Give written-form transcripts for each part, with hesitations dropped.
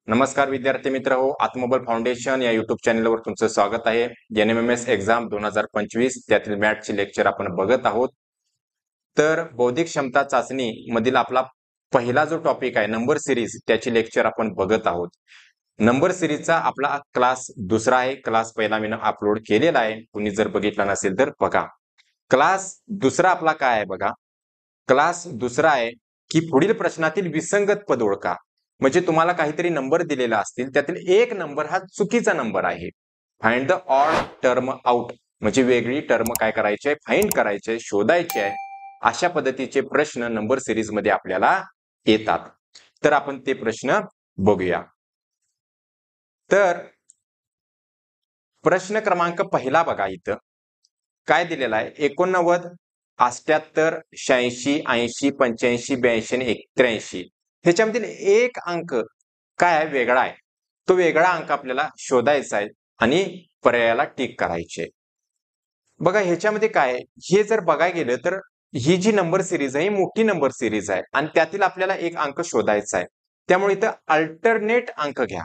नमस्कार विद्यार्थी मित्र हो, आत्मबल फाउंडेशन या युट्यूब चॅनलवर तुमचं स्वागत आहे. NMMS एक्झाम 2025 त्यातील मॅथ्सचे लेक्चर आपण बघत आहोत. तर बौद्धिक क्षमता चाचणी मधील आपला पहिला जो टॉपिक आहे नंबर सिरीज त्याची लेक्चर आपण बघत आहोत. नंबर सिरीजचा आपला क्लास दुसरा आहे. क्लास पहिला मी अपलोड केलेला आहे. कुणी जर बघितला नसेल तर बघा. क्लास दुसरा आपला काय आहे बघा. क्लास दुसरा आहे की पुढील प्रश्नातील विसंगत पद ओळखा. म्हणजे तुम्हाला काहीतरी नंबर दिलेला असतील त्यातील एक नंबर हा चुकीचा नंबर आहे. Find the odd term out म्हणजे वेगळी टर्म काय करायची आहे, फाइंड करायची आहे, शोधायची आहे. अशा पद्धतीचे प्रश्न नंबर सिरीज मध्ये आपल्याला येतात. तर आपण ते प्रश्न बघूया. तर प्रश्न क्रमांक पहिला बघा, इथं काय दिलेला आहे, 89, 78, 86, 80, 85, 82 आणि 83. ह्याच्यामधील एक अंक काय आहे, वेगळा आहे. तो वेगळा अंक आपल्याला शोधायचा आहे आणि पर्यायाला टिक करायचे. बघा ह्याच्यामध्ये काय आहे, हे जर बघायला गेलं तर ही जी नंबर सिरीज आहे ही मोठी नंबर सिरीज आहे आणि त्यातील आपल्याला एक अंक शोधायचा आहे. त्यामुळे इथं अल्टरनेट अंक घ्या.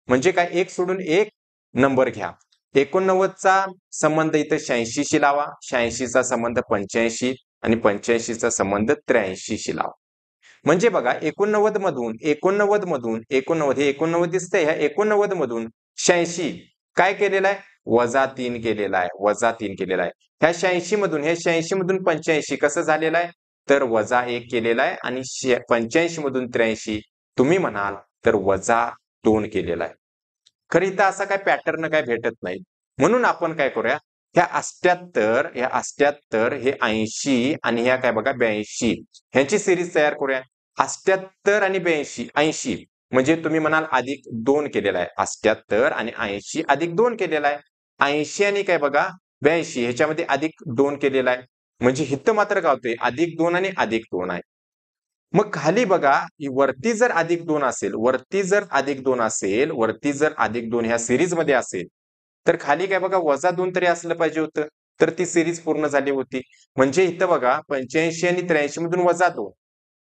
म्हणजे काय, एक सोडून एक नंबर घ्या. 89 चा संबंध इथं 86 शी लावा, 86 चा संबंध 85 आणि 85 चा संबंध 83 शी लावा. म्हणजे बघा 89 मधून 89 हे 89 दिसतंय, ह्या 89 मधून 86 काय केलेलं आहे, -3 केलेला आहे, -3 केलेला आहे. ह्या 86 मधून 85 कसं झालेलं आहे, तर -1 केलेला आहे आणि 85 मधून 83 तुम्ही म्हणाल तर -2 केलेला आहे. खरं इथं असा काय पॅटर्न काय भेटत नाही. म्हणून आपण काय करूया, ह्या 88 हे 80 आणि ह्या काय बघा 82 ह्यांची सिरीज तयार करूया. 88 आणि 82 80 म्हणजे तुम्ही म्हणाल +2 केलेला आहे. 88 आणि 80 +2 केलेला आहे. 80 आणि काय बघा 82 ह्याच्यामध्ये +2 केलेला आहे. म्हणजे हिथं मात्र काय होतंय, +2 आणि +2 आहे. मग खाली बघा, वरती जर +2 असेल, वरती जर +2 ह्या सिरीज मध्ये असेल, तर खाली काय बघा -2 तरी असलं पाहिजे होतं. तर ती सिरीज पूर्ण झाली होती. म्हणजे इथं बघा 85 आणि 83 मधून -2.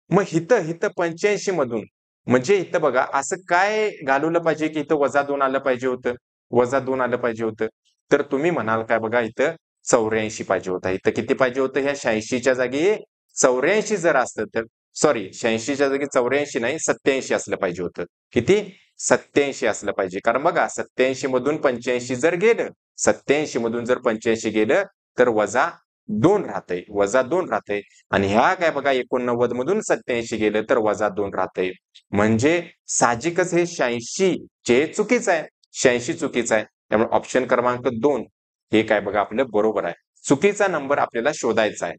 मग हिथं हिथं 85 मधून म्हणजे इथं बघा असं काय घालवलं पाहिजे की इथं -2 आलं पाहिजे होतं, -2 आलं पाहिजे होतं. तर तुम्ही म्हणाल काय बघा, इथं 84 पाहिजे होता. इथं किती पाहिजे होतं, ह्या 86च्या जागी 84 जर असतं तर, सॉरी 86च्या जागी 84 नाही 87 असलं पाहिजे होतं. किती, 87 असलं पाहिजे. कारण बघा 87 मधून 85 जर गेलं, 87 मधून जर 85 गेलं तर -2 राहतंय, -2 राहतंय. आणि ह्या काय बघा 89 मधून 87 गेलं तर -2 राहतंय. म्हणजे साहजिकच हे 86 चे चुकीचं आहे. 86 चुकीचं आहे. त्यामुळे ऑप्शन क्रमांक 2 हे काय बघा आपलं बरोबर आहे. चुकीचा नंबर आपल्याला शोधायचा आहे.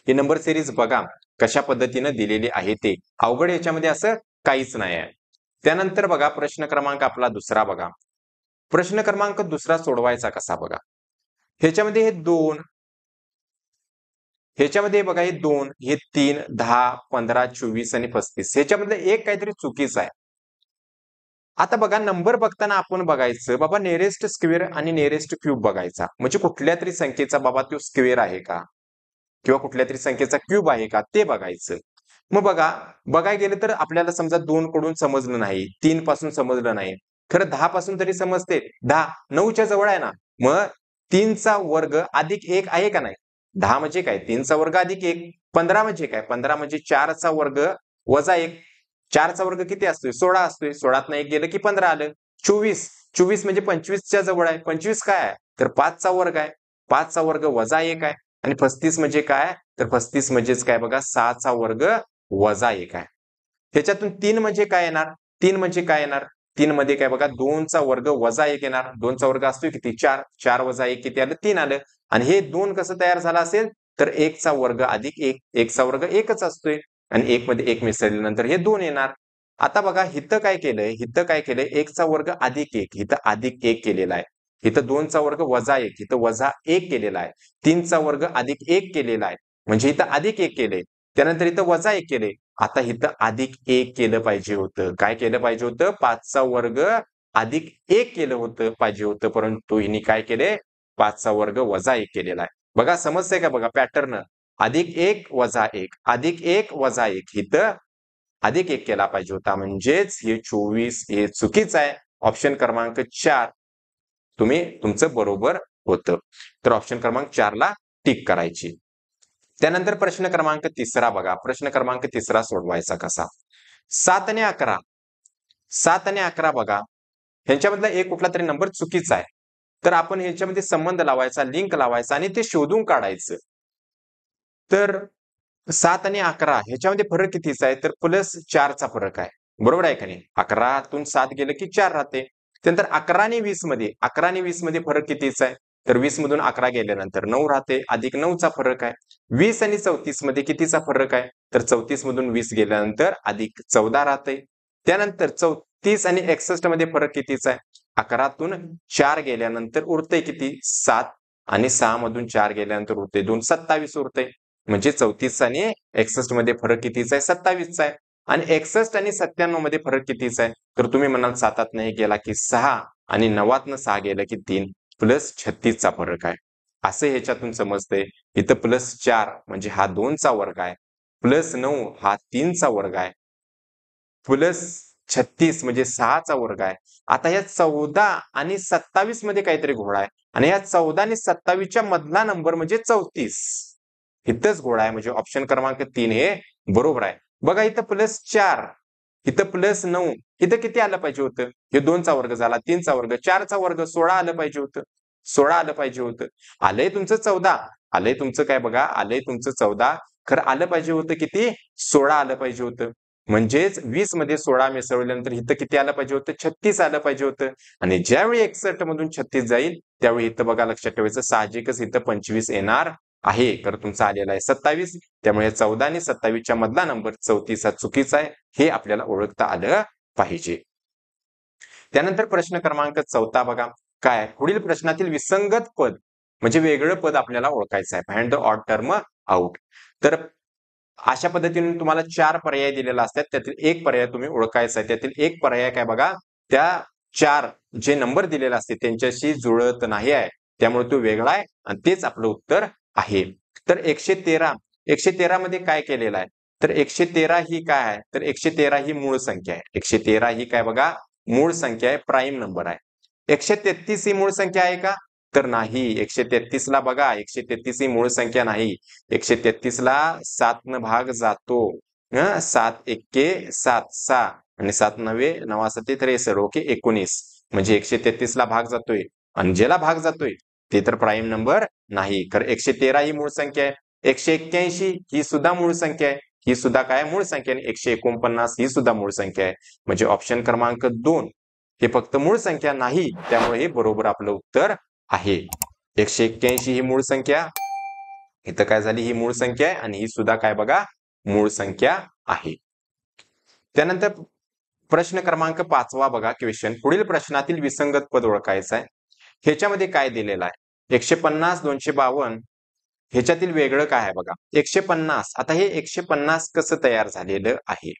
ही नंबर सिरीज बघा कशा पद्धतीने दिलेली आहे ते. अवघड याच्यामध्ये असं काहीच नाही आहे. त्यानंतर बघा प्रश्न क्रमांक आपला दुसरा बघा. प्रश्न क्रमांक दुसरा सोडवायचा कसा बघा. ह्याच्यामध्ये हे 2, ह्याच्यामध्ये बघा हे 2, हे 3, 10, 15, 24 आणि 35 ह्याच्यामध्ये एक काहीतरी चुकीचं आहे. आता बघा नंबर बघताना आपण बघायचं बाबा नियरेस्ट स्क्वेअर आणि नियरेस्ट क्यूब बघायचा. म्हणजे कुठल्या तरी संख्येचा बाबा तो स्क्वेअर आहे का किंवा कुठल्या तरी संख्येचा क्यूब आहे का ते बघायचं. मग बघा बघायला गेलं तर आपल्याला समजा 2 कडून समजलं नाही, 3 पासून समजलं नाही, खरं 10 पासून तरी समजते. 10 9च्या जवळ आहे ना, मग 3 चा वर्ग अधिक 1 आहे का नाही. 10 म्हणजे काय, 3 चा वर्ग अधिक 1. 15 म्हणजे काय, 15 म्हणजे 4 चा वर्ग वजा 1. 4 चा वर्ग किती असतोय, 16 असतोय. 16त 1 गेलं की 15 आलं. 24 म्हणजे 25 च्या जवळ आहे. 25 काय आहे, तर 5 चा वर्ग आहे. 5 चा वर्ग वजा 1 आहे. आणि 35 म्हणजे काय, तर 35 म्हणजेच काय बघा 6 चा वर्ग वजा 1 आहे. ह्याच्यातून 3 म्हणजे काय येणार, 3 म्हणजे काय येणार, 3 मध्ये काय बघा 2 चा वर्ग वजा 1 येणार. 2 चा वर्ग असतोय किती, 4. 4 वजा 1 किती आलं, 3 आलं. आणि हे 2 कसं तयार झालं असेल, तर 1 चा वर्ग अधिक 1. 1 चा वर्ग 1च असतोय आणि 1 मध्ये 1 मिसळल्यानंतर हे 2 येणार. आता बघा हिथं काय केलंय, हिथं काय केलंय, 1 चा वर्ग अधिक 1, हिथं अधिक 1 केलेला आहे. इथं 2 चा वर्ग वजा 1, इथं वजा 1 केलेला आहे. 3 चा वर्ग अधिक 1 केलेला आहे. म्हणजे इथं अधिक 1 केलंय. त्यानंतर इथं वजा 1 केलंय. आता इथं अधिक 1 केलं पाहिजे होतं. काय केलं पाहिजे होतं, 5 चा वर्ग अधिक 1 केलं होतं पाहिजे होतं. परंतु हिने काय केले, 5 चा वर्ग वजा 1 केलेला आहे. बघा समजतंय का बघा पॅटर्न. अधिक 1 वजा 1, अधिक 1 वजा 1. इथं अधिक 1 केला पाहिजे होता, म्हणजेच हे 24 हे चुकीचं आहे. ऑप्शन क्रमांक 4 तुमचं बरोबर होतं. तर ऑप्शन क्रमांक 4 ला टिक करायची. त्यानंतर प्रश्न क्रमांक 3 बघा. प्रश्न क्रमांक 3 सोडवायचा कसा? 7 आणि 11. 7 आणि 11 बघा. ह्यांच्यामधला एक कुठला तरी नंबर चुकीचा आहे. तर आपण ह्याच्यामध्ये संबंध लावायचा, लिंक लावायचा आणि ते शोधून काढायचं. तर 7 आणि 11 ह्याच्यामध्ये फरक कितीचा आहे? तर +4 चा फरक आहे. बरोबर आहे का नाही? 11तून 7 गेलं की 4 राहते. त्यानंतर 11 आणि 20 मध्ये 11 आणि 20 मध्ये फरक कितीचा आहे? तर 20 मधून 11 गेल्यानंतर 9 राहते, अधिक 9 चा फरक आहे. 20 आणि 34 मध्ये कितीचा फरक आहे? तर 34 मधून 20 गेल्यानंतर अधिक 14 राहते. त्यानंतर 34 आणि 61 मध्ये फरक कितीचा आहे? 11तून 4 गेल्यानंतर उरते किती? 7 आणि 6 मधून 4 गेल्यानंतर उरते 2, 27 उरते. म्हणजे 34 आणि 61 मध्ये फरक कितीचा आहे? 27 चा आहे. आणि 61 आणि 97 मध्ये फरक कितीचा आहे? तर तुम्ही म्हणाल 7त नाही गेला की 6 आणि 9तनं 6 गेलं की 3 +36 चा फरक आहे. असं ह्याच्यातून समजतंय. इथं +4 म्हणजे हा 2 चा वर्ग आहे. +9 हा 3 चा वर्ग आहे. +36 म्हणजे 6 चा वर्ग आहे. आता या 14 आणि 27 मध्ये काहीतरी घोळा आहे आणि या 14 आणि 27 च्या मधला नंबर म्हणजे 34. इथंच घोळा आहे, म्हणजे ऑप्शन क्रमांक 3 हे बरोबर आहे. बघा इथं +4, इथं +9, इथं किती आलं पाहिजे होतं? हे 2 चा वर्ग झाला, 3 चा वर्ग, 4 चा वर्ग 16 आलं पाहिजे होतं. 16 आलं पाहिजे होतं. आलंय तुमचं 14, आलंय तुमचं काय बघा, आलंय तुमचं 14, खरं आलं पाहिजे होतं किती? 16 आलं पाहिजे होतं. म्हणजेच 20 मध्ये 16 मिसळल्यानंतर इथं किती आलं पाहिजे होतं? 36 आलं पाहिजे होतं. आणि ज्यावेळी 61 मधून 36 जाईल, त्यावेळी इथं बघा लक्षात ठेवायचं, साहजिकच इथं 25 येणार आहे. तर तुमचा आलेला आहे 27. त्यामुळे 14 आणि 27 च्या मधला नंबर 34 हा चुकीचा आहे. हे आपल्याला ओळखता आलं पाहिजे. त्यानंतर प्रश्न क्रमांक 4 बघा. काय? पुढील प्रश्नातील विसंगत पद म्हणजे वेगळं पद आपल्याला ओळखायचं आहे. Find the odd term out. तर अशा पद्धतीने तुम्हाला 4 पर्याय दिलेले असतात. त्यातील एक पर्याय तुम्ही ओळखायचा आहे. त्यातील एक पर्याय काय बघा, त्या 4 जे नंबर दिलेले असते त्यांच्याशी जुळत नाही आहे. त्यामुळे तो वेगळा आहे आणि तेच आपलं उत्तर आहे. तर 113 मध्ये काय केलेलं आहे? तर 113 ही काय आहे? तर 113 ही मूळ संख्या आहे. 113 ही काय बघा? मूळ संख्या आहे, प्राईम नंबर आहे. 133 ही मूळ संख्या आहे का? तर नाही. 133 ला बघा, 133 ही मूळ संख्या नाही. 133 ला 7 न भाग जातो. 7 एक्के 7, 6 आणि 7 नवे 9 7 63, ओके 19. म्हणजे 133 ला भाग जातोय आणि ज्याला भाग जातोय ते तर प्राईम नंबर नाही. तर 113 ही मूळ संख्या आहे. 181 ही सुद्धा मूळ संख्या आहे. ही सुद्धा काय मूळ संख्या आहे. 149 ही सुद्धा मूळ संख्या आहे. म्हणजे ऑप्शन क्रमांक 2 हे फक्त मूळ संख्या नाही, त्यामुळे हे बरोबर आपलं उत्तर आहे. 181 ही मूळ संख्या, इथं काय झाली? ही मूळ संख्या आहे आणि ही सुद्धा काय बघा? मूळ संख्या आहे. त्यानंतर प्रश्न क्रमांक 5 बघा. क्वेश्चन, पुढील प्रश्नातील विसंगत पद ओळखायचं आहे. ह्याच्यामध्ये काय दिलेलं आहे? 150, 252 ह्याच्यातील वेगळं काय आहे बघा. 150, आता हे 150 कसं तयार झालेलं आहे?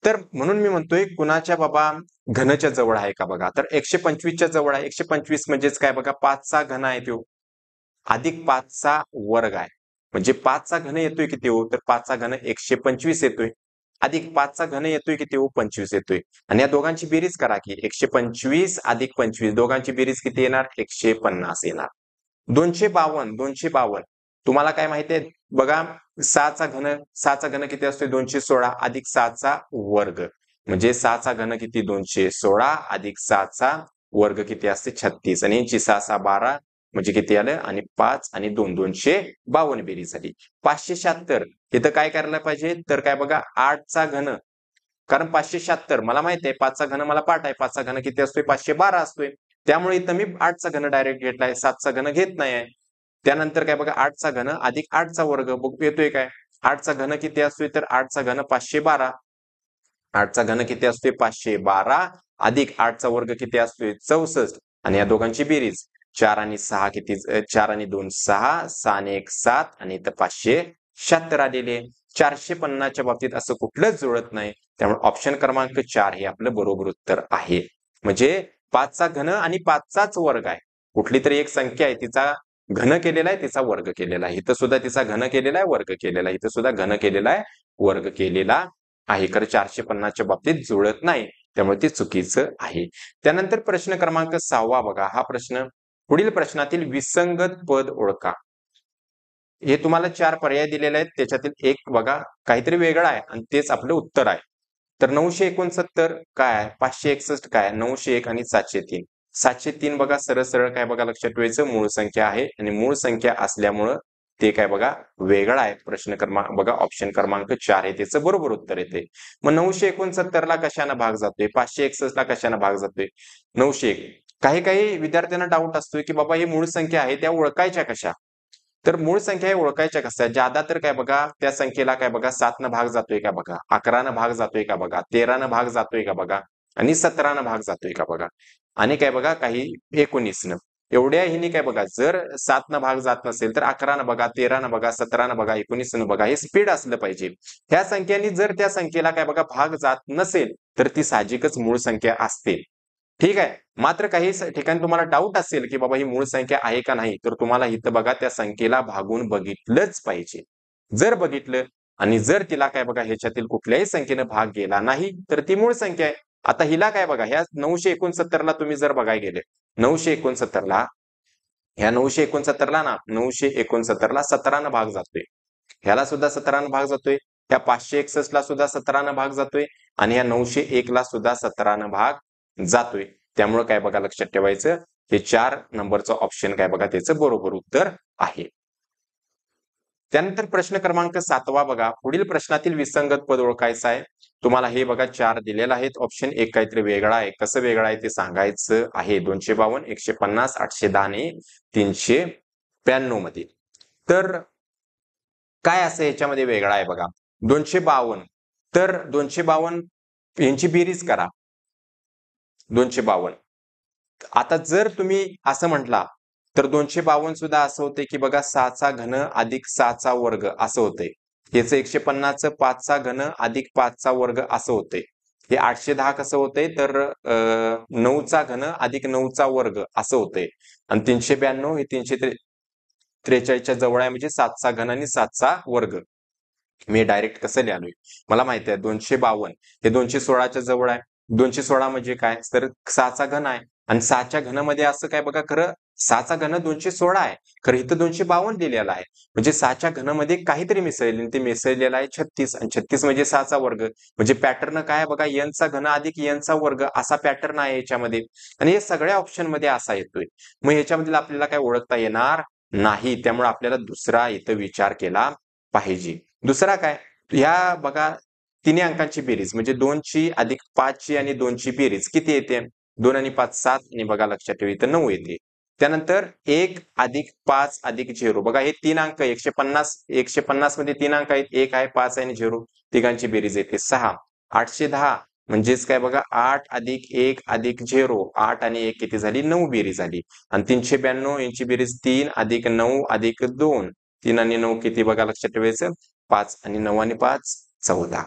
तर म्हणून मी म्हणतोय, कुणाच्या बाबा घनच्या जवळ आहे का बघा. तर 125 च्या जवळ आहे. 125 म्हणजेच काय बघा? 5 चा घन आहे तो, अधिक 5 चा वर्ग आहे. म्हणजे 5 चा घन येतोय किती हो? तर 5 चा घन 125 येतोय. अधिक 5 चा घन येतोय किती हो? 25 येतोय. आणि या दोघांची बेरीज करा की 125 अधिक 25, दोघांची बेरीज किती येणार? 150 येणार. 252 तुम्हाला काय माहिती आहे बघा? 6 चा घन किती असतोय? 216 अधिक 6 चा वर्ग. म्हणजे 6 चा घन किती? 216 अधिक 6 चा वर्ग किती असते? 36. आणि यांची 6 6 12 म्हणजे किती आलं? आणि 5 आणि 2 252 बेरीज झाली. 576 इथं काय करायला पाहिजे? तर काय बघा? 8 चा घन, कारण 576 मला माहिती आहे 5 चा घन मला पाठ आहे. 5 चा घन किती असतोय? 512 असतोय. त्यामुळे इथं मी 8 चा घन डायरेक्ट घेतलाय, 7 चा घन घेत नाही आहे. त्यानंतर काय बघा? 8 चा घन अधिक 8 चा वर्ग बघ येतोय काय? 8 चा घन किती असतोय? तर 8 चा घन 512. 8 चा घन किती असतोय? 512 अधिक 8 चा वर्ग किती असतोय? 64. आणि या दोघांची बेरीज 4 आणि 6 किती? 4 आणि 2 6, 6 आणि 1 7 आणि इथं 576 आलेले. 450 च्या बाबतीत असं कुठलंच जुळत नाही. त्यामुळे ऑप्शन क्रमांक 4 हे आपलं बरोबर उत्तर आहे. म्हणजे 5 चा घन आणि 5 चाच वर्ग आहे. कुठली तरी एक संख्या आहे, तिचा घन केलेला आहे, तिचा वर्ग केलेला आहे. इथं सुद्धा तिचा घन केलेला आहे, वर्ग केलेला आहे. इथं सुद्धा घन केलेला आहे, वर्ग केलेला आहे. खरं 450च्या बाबतीत जुळत नाही, त्यामुळे ते चुकीचं आहे. त्यानंतर प्रश्न क्रमांक 6 बघा. हा प्रश्न, पुढील प्रश्नातील विसंगत पद ओळखा. हे तुम्हाला 4 पर्याय दिलेले आहेत. त्याच्यातील एक बघा काहीतरी वेगळं आहे आणि तेच आपलं उत्तर आहे. तर 969 काय आहे, 561 काय आहे, 901 आणि 703. 703 बघा सरळ सरळ काय बघा लक्षात ठेवायचं, मूळ संख्या आहे आणि मूळ संख्या असल्यामुळं ते काय बघा वेगळं आहे. प्रश्न क्रमांक बघा ऑप्शन क्रमांक 4 आहे त्याचं बरोबर उत्तर येते. मग 969 ला कशानं भाग जातोय, 561 ला कशानं भाग जातोय, 901. काही काही विद्यार्थ्यांना डाऊट असतोय की बाबा ही मूळ संख्या आहे त्या ओळखायच्या कशा. तर मूळ संख्या हे ओळखायच्या कशा. ज्यादा तर काय बघा त्या संख्येला काय बघा 7 न भाग जातोय का बघा, 11 न भाग जातोय का बघा, 13 न भाग जातोय का बघा आणि 17 न भाग जातोय का बघा आणि काय बघा काही 19 न. एवढ्या हिने काय बघा जर 7 न भाग जात नसेल तर 11 न बघा, 13 न बघा, 17 न बघा, 19 न बघा, हे स्पीड असलं पाहिजे. ह्या संख्यांनी जर त्या संख्येला काय बघा भाग जात नसेल तर ती साहजिकच मूळ संख्या असते. ठीक आहे. मात्र काही ठिकाणी तुम्हाला डाऊट असेल की बाबा ही मूळ संख्या आहे का नाही, तर तुम्हाला इथं बघा त्या संख्येला भागून बघितलंच पाहिजे. जर बघितलं आणि जर तिला काय बघा ह्याच्यातील कुठल्याही संख्येनं भाग गेला नाही तर ती मूळ संख्या आहे. आता हिला काय बघा ह्या 969 ला तुम्ही जर बघायला गेले, 969 ला ह्या 969 ला ना 969 ला 17 न भाग जातोय. ह्याला सुद्धा 17 न भाग जातोय. ह्या 561 ला सुद्धा 17 न भाग जातोय आणि ह्या 901 ला सुद्धा 17 न भाग जातोय. त्यामुळे काय बघा लक्षात ठेवायचं, हे 4 नंबरचं ऑप्शन काय बघा त्याचं बरोबर उत्तर आहे. त्यानंतर प्रश्न क्रमांक 7 बघा. पुढील प्रश्नातील विसंगत पद ओळखायचं आहे. तुम्हाला हे बघा 4 दिलेलं आहेत ऑप्शन. एक काहीतरी वेगळा आहे. कसं वेगळं आहे ते सांगायचं आहे. 252, 150, 810 आणि 392 मध्ये. तर काय असं याच्यामध्ये वेगळं आहे बघा. 252 तर 252 यांची बेरीज करा. 252. आता जर तुम्ही असं म्हटला तर 252 सुद्धा असं होते की बघा 6चा घन अधिक 6चा वर्ग असं होते. याचं 150चं 5चा घन अधिक 5चा वर्ग असं होते. हे 810 कसं होते तर 9चा घन अधिक 9चा वर्ग असं होते आणि 392 हे 343च्या जवळ आहे म्हणजे 7चा घन आणि 7चा वर्ग. मी डायरेक्ट कसं लिहिलोय मला माहिती आहे. 252 हे 216च्या जवळ आहे. 216 म्हणजे काय तर 6चा घन आहे आणि 6च्या घनामध्ये असं काय बघा खरं 6चा घन 216 आहे. खरं इथं 252 दिलेला आहे. म्हणजे 6च्या घनामध्ये काहीतरी मिसळले ते मिसळलेलं आहे 36 आणि 36 म्हणजे 6चा वर्ग. म्हणजे पॅटर्न काय आहे बघा n चा घन अधिक n चा वर्ग असा पॅटर्न आहे याच्यामध्ये आणि हे सगळ्या ऑप्शन मध्ये असा येतोय. मग ह्याच्यामध्ये आपल्याला काय ओळखता येणार नाही. त्यामुळे आपल्याला दुसरा इथं विचार केला पाहिजे. दुसरा काय ह्या बघा तिन्ही अंकांची बेरीज म्हणजे 2ची अधिक 5ची आणि 2ची बेरीज किती येते 2 आणि 5 7 आणि बघा लक्षात ठेवा इथं 9 येते. त्यानंतर 1 अधिक 5 अधिक 0 बघा हे 3 अंक 150 मध्ये 3 अंक आहेत. 1 आहे 5 आहे आणि 0 तिघांची बेरीज येते 6. 810 म्हणजेच काय बघा 8 अधिक 1 अधिक 0 8 आणि 1 किती झाली 9 बेरीज झाली आणि 392 यांची बेरीज 3 अधिक 9 अधिक 2 3 आणि 9 किती बघा लक्षात ठेवायचं 5 आणि 9 आणि 5 14.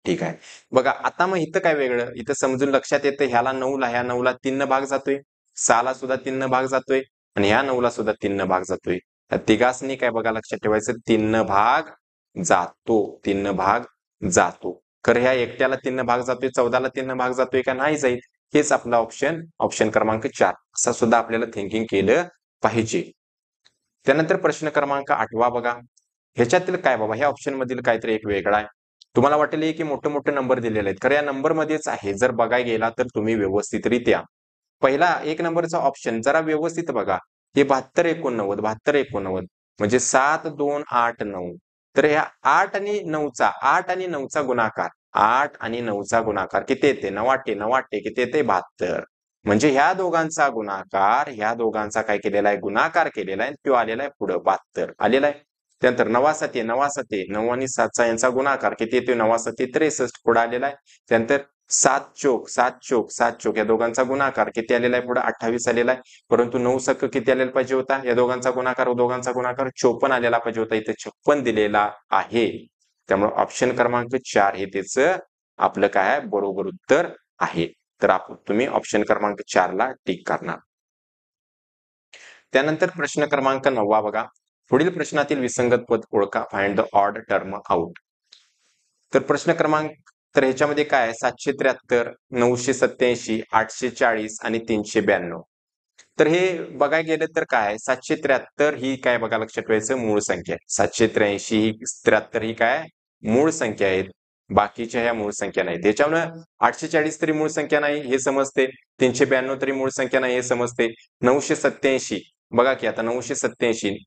ठीक आहे. बघा आता मग इथं काय वेगळं इथं समजून लक्षात येतं ह्या 9ला 3 न भाग जातोय 6ला सुद्धा 3 न भाग जातोय आणि ह्या 9ला सुद्धा 3 न भाग जातोय. त्या तिघांनी काय बघा लक्षात ठेवायचं 3 न भाग जातो 3 न भाग जातो. खरं ह्या एकट्याला 3 न भाग जातोय 14ला 3 न भाग जातोय का नाही जाईल. हेच आपला ऑप्शन क्रमांक 4 असा सुद्धा आपल्याला थिंकिंग केलं पाहिजे. त्यानंतर प्रश्न क्रमांक 8 बघा. ह्याच्यातील काय बाबा ह्या ऑप्शन मधील काहीतरी एक वेगळा आहे. तुम्हाला वाटेल की मोठे मोठे नंबर दिलेले आहेत. खरं या नंबर मध्येच आहे. जर बघायला गेला तर तुम्ही व्यवस्थितरित्या पहिला 1 नंबरचा ऑप्शन जरा व्यवस्थित बघा. हे 72 89 म्हणजे 7 2 8 9. तर ह्या 8 आणि 9चा गुणाकार 8 आणि 9चा गुणाकार किती येते 9 किती येते 72. म्हणजे ह्या दोघांचा काय केलेला आहे गुणाकार केलेला आहे तो आलेला आहे पुढे 72 आलेला आहे. त्यानंतर 9 आणि 7चा यांचा गुणाकार किती येतोय 9 63 पुढे आलेला आहे. त्यानंतर 7 चोक या दोघांचा गुणाकार किती आलेला आहे पुढे 28 आलेला आहे. परंतु 9 सक किती आलेला पाहिजे होता या दोघांचा गुणाकार 54 आलेला पाहिजे होता. इथे 56 दिलेला आहे. त्यामुळे ऑप्शन क्रमांक 4 हे त्याचं आपलं काय आहे बरोबर उत्तर आहे. तर तुम्ही ऑप्शन क्रमांक 4 ला टिक करणार. त्यानंतर प्रश्न क्रमांक 9 बघा. पुढील प्रश्नातील विसंगत पद ओळखा. Find the odd term out. तर प्रश्न क्रमांक तर ह्याच्यामध्ये काय आहे 773, 987, 840 आणि 392. तर हे बघायला गेलं तर काय 773 ही काय बघा लक्षात ठेवायचं मूळ संख्या आहे. 783 ही 73 ही काय मूळ संख्या आहेत. बाकीच्या ह्या मूळ संख्या नाहीत. त्याच्यामुळे 840 तरी मूळ संख्या नाही हे समजते. 392 तरी मूळ संख्या नाही हे समजते. 987 बघा की आता 987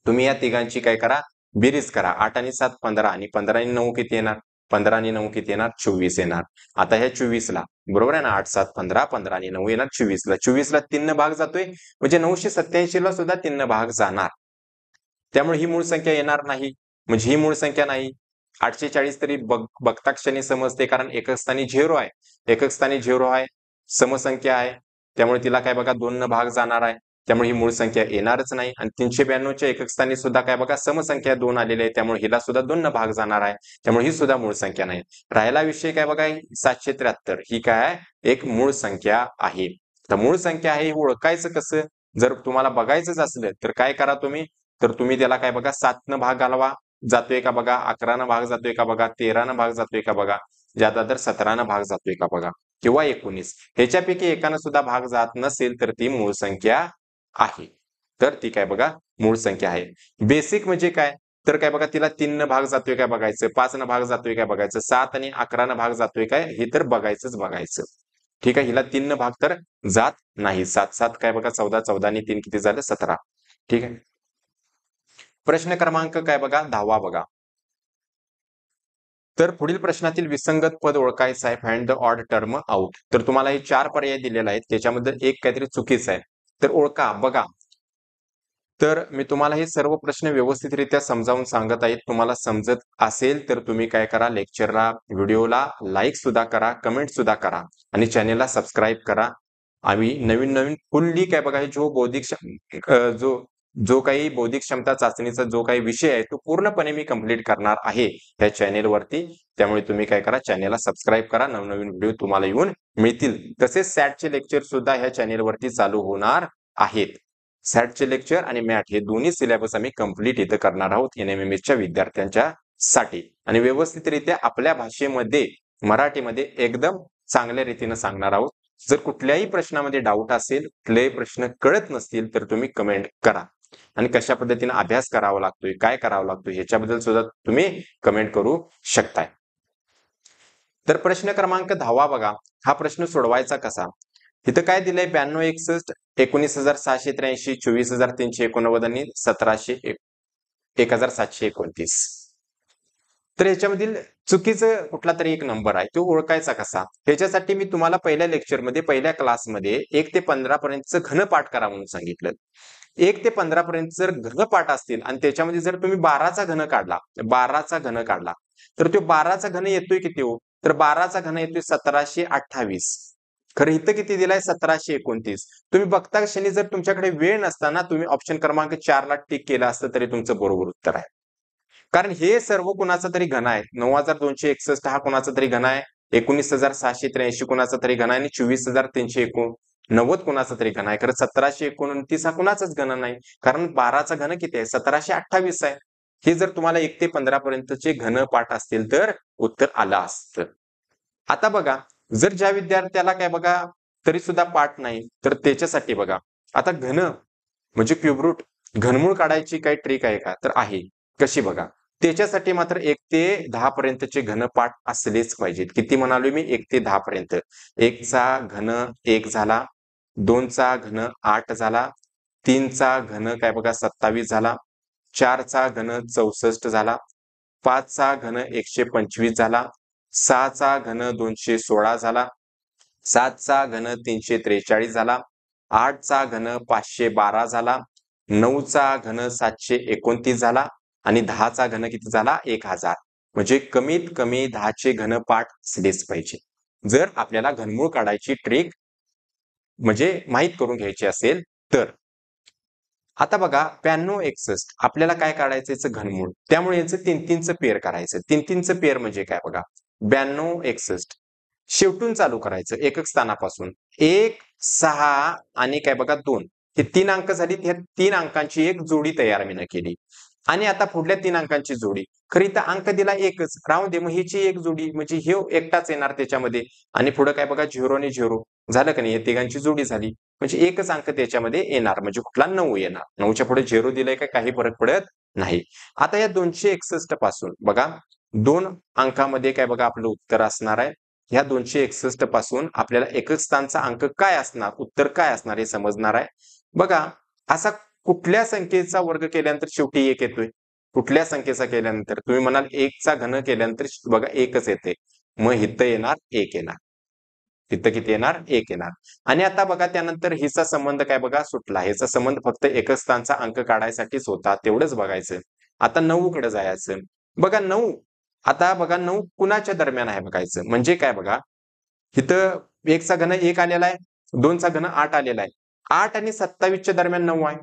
तुम्ही या तिघांची काय करा बेरीज करा. 8 आणि 7 15 आणि 15 आणि 9 किती येणार? 15 आणि 9 किती येणार? 24 येणार. आता ह्या 24 ला बरोबर आहे ना 8 7 15 15 आणि 9 येणार 24 ला 24 ला 3 भाग जातोय म्हणजे 987 ला सुद्धा 3 भाग जाणार. त्यामुळे ही मूळ संख्या येणार नाही म्हणजे ही मूळ संख्या नाही. 840 तरी बघता क्षणी समजते कारण एकक स्थानी 0 आहे. एकक स्थानी 0 आहे समसंख्या आहे त्यामुळे तिला काय बघा 2 न भाग जाणार आहे. त्यामुळे ही मूळ संख्या येणारच नाही. आणि 392 च्या एकक स्थानी सुद्धा काय बघा समसंख्या 2 आलेली आहे त्यामुळे हिला सुद्धा 2 न भाग जाणार आहे. त्यामुळे ही सुद्धा मूळ संख्या नाही. राहिला विषय काय बघा 773 ही काय एक मूळ संख्या आहे. तर मूळ संख्या आहे हे ओळखायचं कसं? जर तुम्हाला बघायचंच असलं तर काय करा तुम्ही तर तुम्ही त्याला काय बघा 7 न भाग घालवा जातोय का बघा 11 न भाग जातोय का बघा 13 न भाग जातोय का बघा ज्यादा तर 17 न भाग जातोय का बघा किंवा 19 ह्याच्यापैकी एकानं सुद्धा भाग जात नसेल तर ती मूळ संख्या आहे. तर ती काय बघा मूळ संख्या आहे. बेसिक म्हणजे काय तर काय बघा तिला 3 न भाग जातोय काय बघायचं 5 न भाग जातोय काय बघायचं 7 आणि 11 न भाग जातोय काय हे तर बघायचं. ठीक आहे हिला 3 न भाग तर जात नाही. 7 7 काय बघा 14 14 आणि 3 किती झालं 17. ठीक आहे. प्रश्न क्रमांक काय बघा 10 बघा. तर पुढील प्रश्नातील विसंगत पद ओळखायचं आहे. Find the odd term out. तर तुम्हाला हे 4 पर्याय दिलेले आहेत त्याच्यामध्ये एक काहीतरी चुकीचं आहे तर ओळखा बघा. तर मी तुम्हाला हे सर्व प्रश्न व्यवस्थितरित्या समजावून सांगत आहे. तुम्हाला समजत असेल तर तुम्ही काय करा लेक्चरला व्हिडिओला लाईक सुद्धा करा कमेंट सुद्धा करा आणि चॅनेलला सबस्क्राईब करा. आम्ही नवीन नवीन फुल्ली काय बघा जो जो काही बौद्धिक क्षमता चाचणीचा जो काही विषय आहे तो पूर्णपणे मी कंप्लीट करणार आहे या चॅनेलवरती. त्यामुळे तुम्ही काय करा चॅनेलला सबस्क्राईब करा. नवनवीन व्हिडिओ तुम्हाला येऊन मिळतील. तसेच सॅटचे लेक्चर सुद्धा ह्या चॅनेलवरती चालू होणार आहेत. सॅटचे लेक्चर आणि मॅट हे दोन्ही सिलेबस आम्ही कंप्लीट इथं करणार आहोत एनएमएमएसच्या विद्यार्थ्यांच्या साठी आणि व्यवस्थितरित्या आपल्या भाषेमध्ये मराठीमध्ये एकदम चांगल्या रीतीने सांगणार आहोत. जर कुठल्याही प्रश्नामध्ये डाऊट असेल कुठलेही प्रश्न कळत नसतील तर तुम्ही कमेंट करा आणि कशा पद्धतीने अभ्यास करावा लागतोय काय करावं लागतोय ह्याच्याबद्दल सुद्धा तुम्ही कमेंट करू शकताय. तर प्रश्न क्रमांक 10 बघा. हा प्रश्न सोडवायचा कसा? इथं काय दिलंय 92 61 19,683 24,389 आणि 1729. तर ह्याच्यामधील चुकीचं कुठला तरी एक नंबर आहे तो ओळखायचा कसा? ह्याच्यासाठी मी तुम्हाला पहिल्या लेक्चरमध्ये पहिल्या क्लासमध्ये 1 ते 15 पर्यंतचं घनपाठ करा म्हणून सांगितलं. 1 ते 15 पर्यंत जर घनपाठ असतील आणि त्याच्यामध्ये जर तुम्ही 12चा घन काढला तर तो 12चा घन येतोय किती हो? तर 12चा घन येतोय 1728. खरं इथं किती दिलाय 1729. तुम्ही बघता क्षणी जर तुमच्याकडे वेळ नसताना तुम्ही ऑप्शन क्रमांक 4 ला टिक केलं असतं तरी तुमचं बरोबर उत्तर आहे. कारण हे सर्व कुणाचा तरी घन आहे. 9261 हा कुणाचा तरी घन आहे. 19,683 कुणाचा तरी घन आहे आणि 24,389 कुणाचा तरी घन आहे. खरं 1729 हा कुणाचाच घन नाही. कारण 12चा घन किती आहे 1728 आहे. हे जर तुम्हाला 1 ते 15 पर्यंतचे घन पाठ असतील तर उत्तर आलं असतं. आता बघा जर ज्या विद्यार्थ्याला काय बघा तरी सुद्धा पाठ नाही तर त्याच्यासाठी बघा आता घन म्हणजे क्यूब रूट घनमूळ काढायची काही ट्रिक आहे का? तर आहे. कशी बघा त्याच्यासाठी मात्र 1 ते 10 पर्यंतचे घनपाठ असलेच पाहिजेत. किती म्हणालो मी 1 ते 10 पर्यंत. 1 चा घन 1 झाला 2 चा घन 8 झाला 3 चा घन काय बघा 27 झाला 4 चा घन 64 झाला 5 चा घन 125 झाला 6 चा घन 216 झाला 7 चा घन 343 झाला 8 चा घन 512 झाला 9 चा घन 729 झाला आणि 10 चा घन किती झाला 1000. म्हणजे कमीत कमी 10 चे घनपाठ असलेच पाहिजे जर आपल्याला घनमूळ काढायची ट्रिक म्हणजे माहित करून घ्यायची असेल तर. आता बघा 92 61 आपल्याला काय काढायचं याचं घनमूळ त्यामुळे याचं 3-3चं पेअर करायचं. 3-3चं पेअर म्हणजे काय बघा 92 61 शेवटून चालू करायचं एकक स्थानापासून 1 6 आणि काय बघा 2 हे 3 अंक झाली. ह्या 3 अंकांची एक जोडी तयार मी केली. आणि आता पुढल्या 3 अंकांची जोडी. खरी तर अंक दिला एकच, राहू दे, मग ह्याची एक जोडी म्हणजे हे एकटाच येणार त्याच्यामध्ये. आणि पुढे काय बघा 0 आणि 0 झालं का नाही, या तिघांची जोडी झाली म्हणजे एकच अंक त्याच्यामध्ये येणार म्हणजे कुठला 9 येणार. 9च्या पुढे 0 दिलंय का काही फरक पडत नाही. आता या 261 पासून बघा 2 अंकामध्ये काय बघा आपलं उत्तर असणार आहे. ह्या 261 पासून आपल्याला एकक स्थानचा अंक काय असणार, उत्तर काय असणार हे समजणार आहे. बघा असा कुठल्या संख्येचा वर्ग केल्यानंतर शेवटी 1 येतोय. कुठल्या संख्येचा केल्यानंतर तुम्ही म्हणाल 1चा घन केल्यानंतर बघा 1च येते. मग इथं येणार 1 येणार. तिथं किती येणार 1 येणार. आणि आता बघा त्यानंतर हिचा संबंध काय बघा सुटला. ह्याचा संबंध फक्त एकक स्थानचा अंक काढायसाठीच होता, तेवढंच बघायचं. आता 9 कडे जायचं. बघा 9 आता बघा 9 कुणाच्या दरम्यान आहे बघायचं. म्हणजे काय बघा इथं 1चा घन 1 आलेला आहे, 2चा घन 8 आलेला आहे. 8 आणि 27च्या दरम्यान 9 आहे.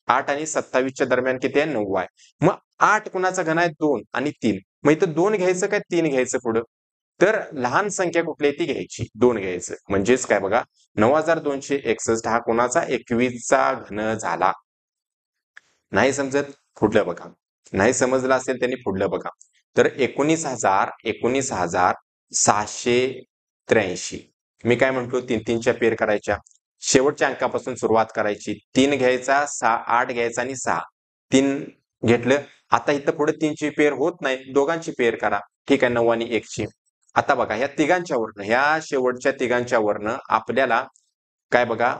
8 आणि 27च्या दरम्यान किती आहे 9 आहे. मग 8 कुणाचा घन आहे 2 आणि 3. मग इथं 2 घ्यायचं काय 3 घ्यायचं पुढं. तर लहान संख्या कुठली आहे ती घ्यायची, 2 घ्यायचं. म्हणजेच काय बघा 9261 हा कोणाचा 21चा घन झाला. नाही समजत पुढलं बघा. नाही समजलं असेल त्यांनी पुढलं बघा. तर 19,683. मी काय म्हंटलो 3-3च्या पेर करायच्या. शेवटच्या अंकापासून सुरुवात करायची. 3 घ्यायचा, 8 घ्यायचा आणि 6. 3 घेतलं. आता इथं पुढे 3ची पेर होत नाही, दोघांची पेर करा. ठीक आहे 9 आणि 1ची. आता बघा ह्या तिघांच्या वरनं, ह्या शेवटच्या तिघांच्या वरनं आपल्याला काय बघा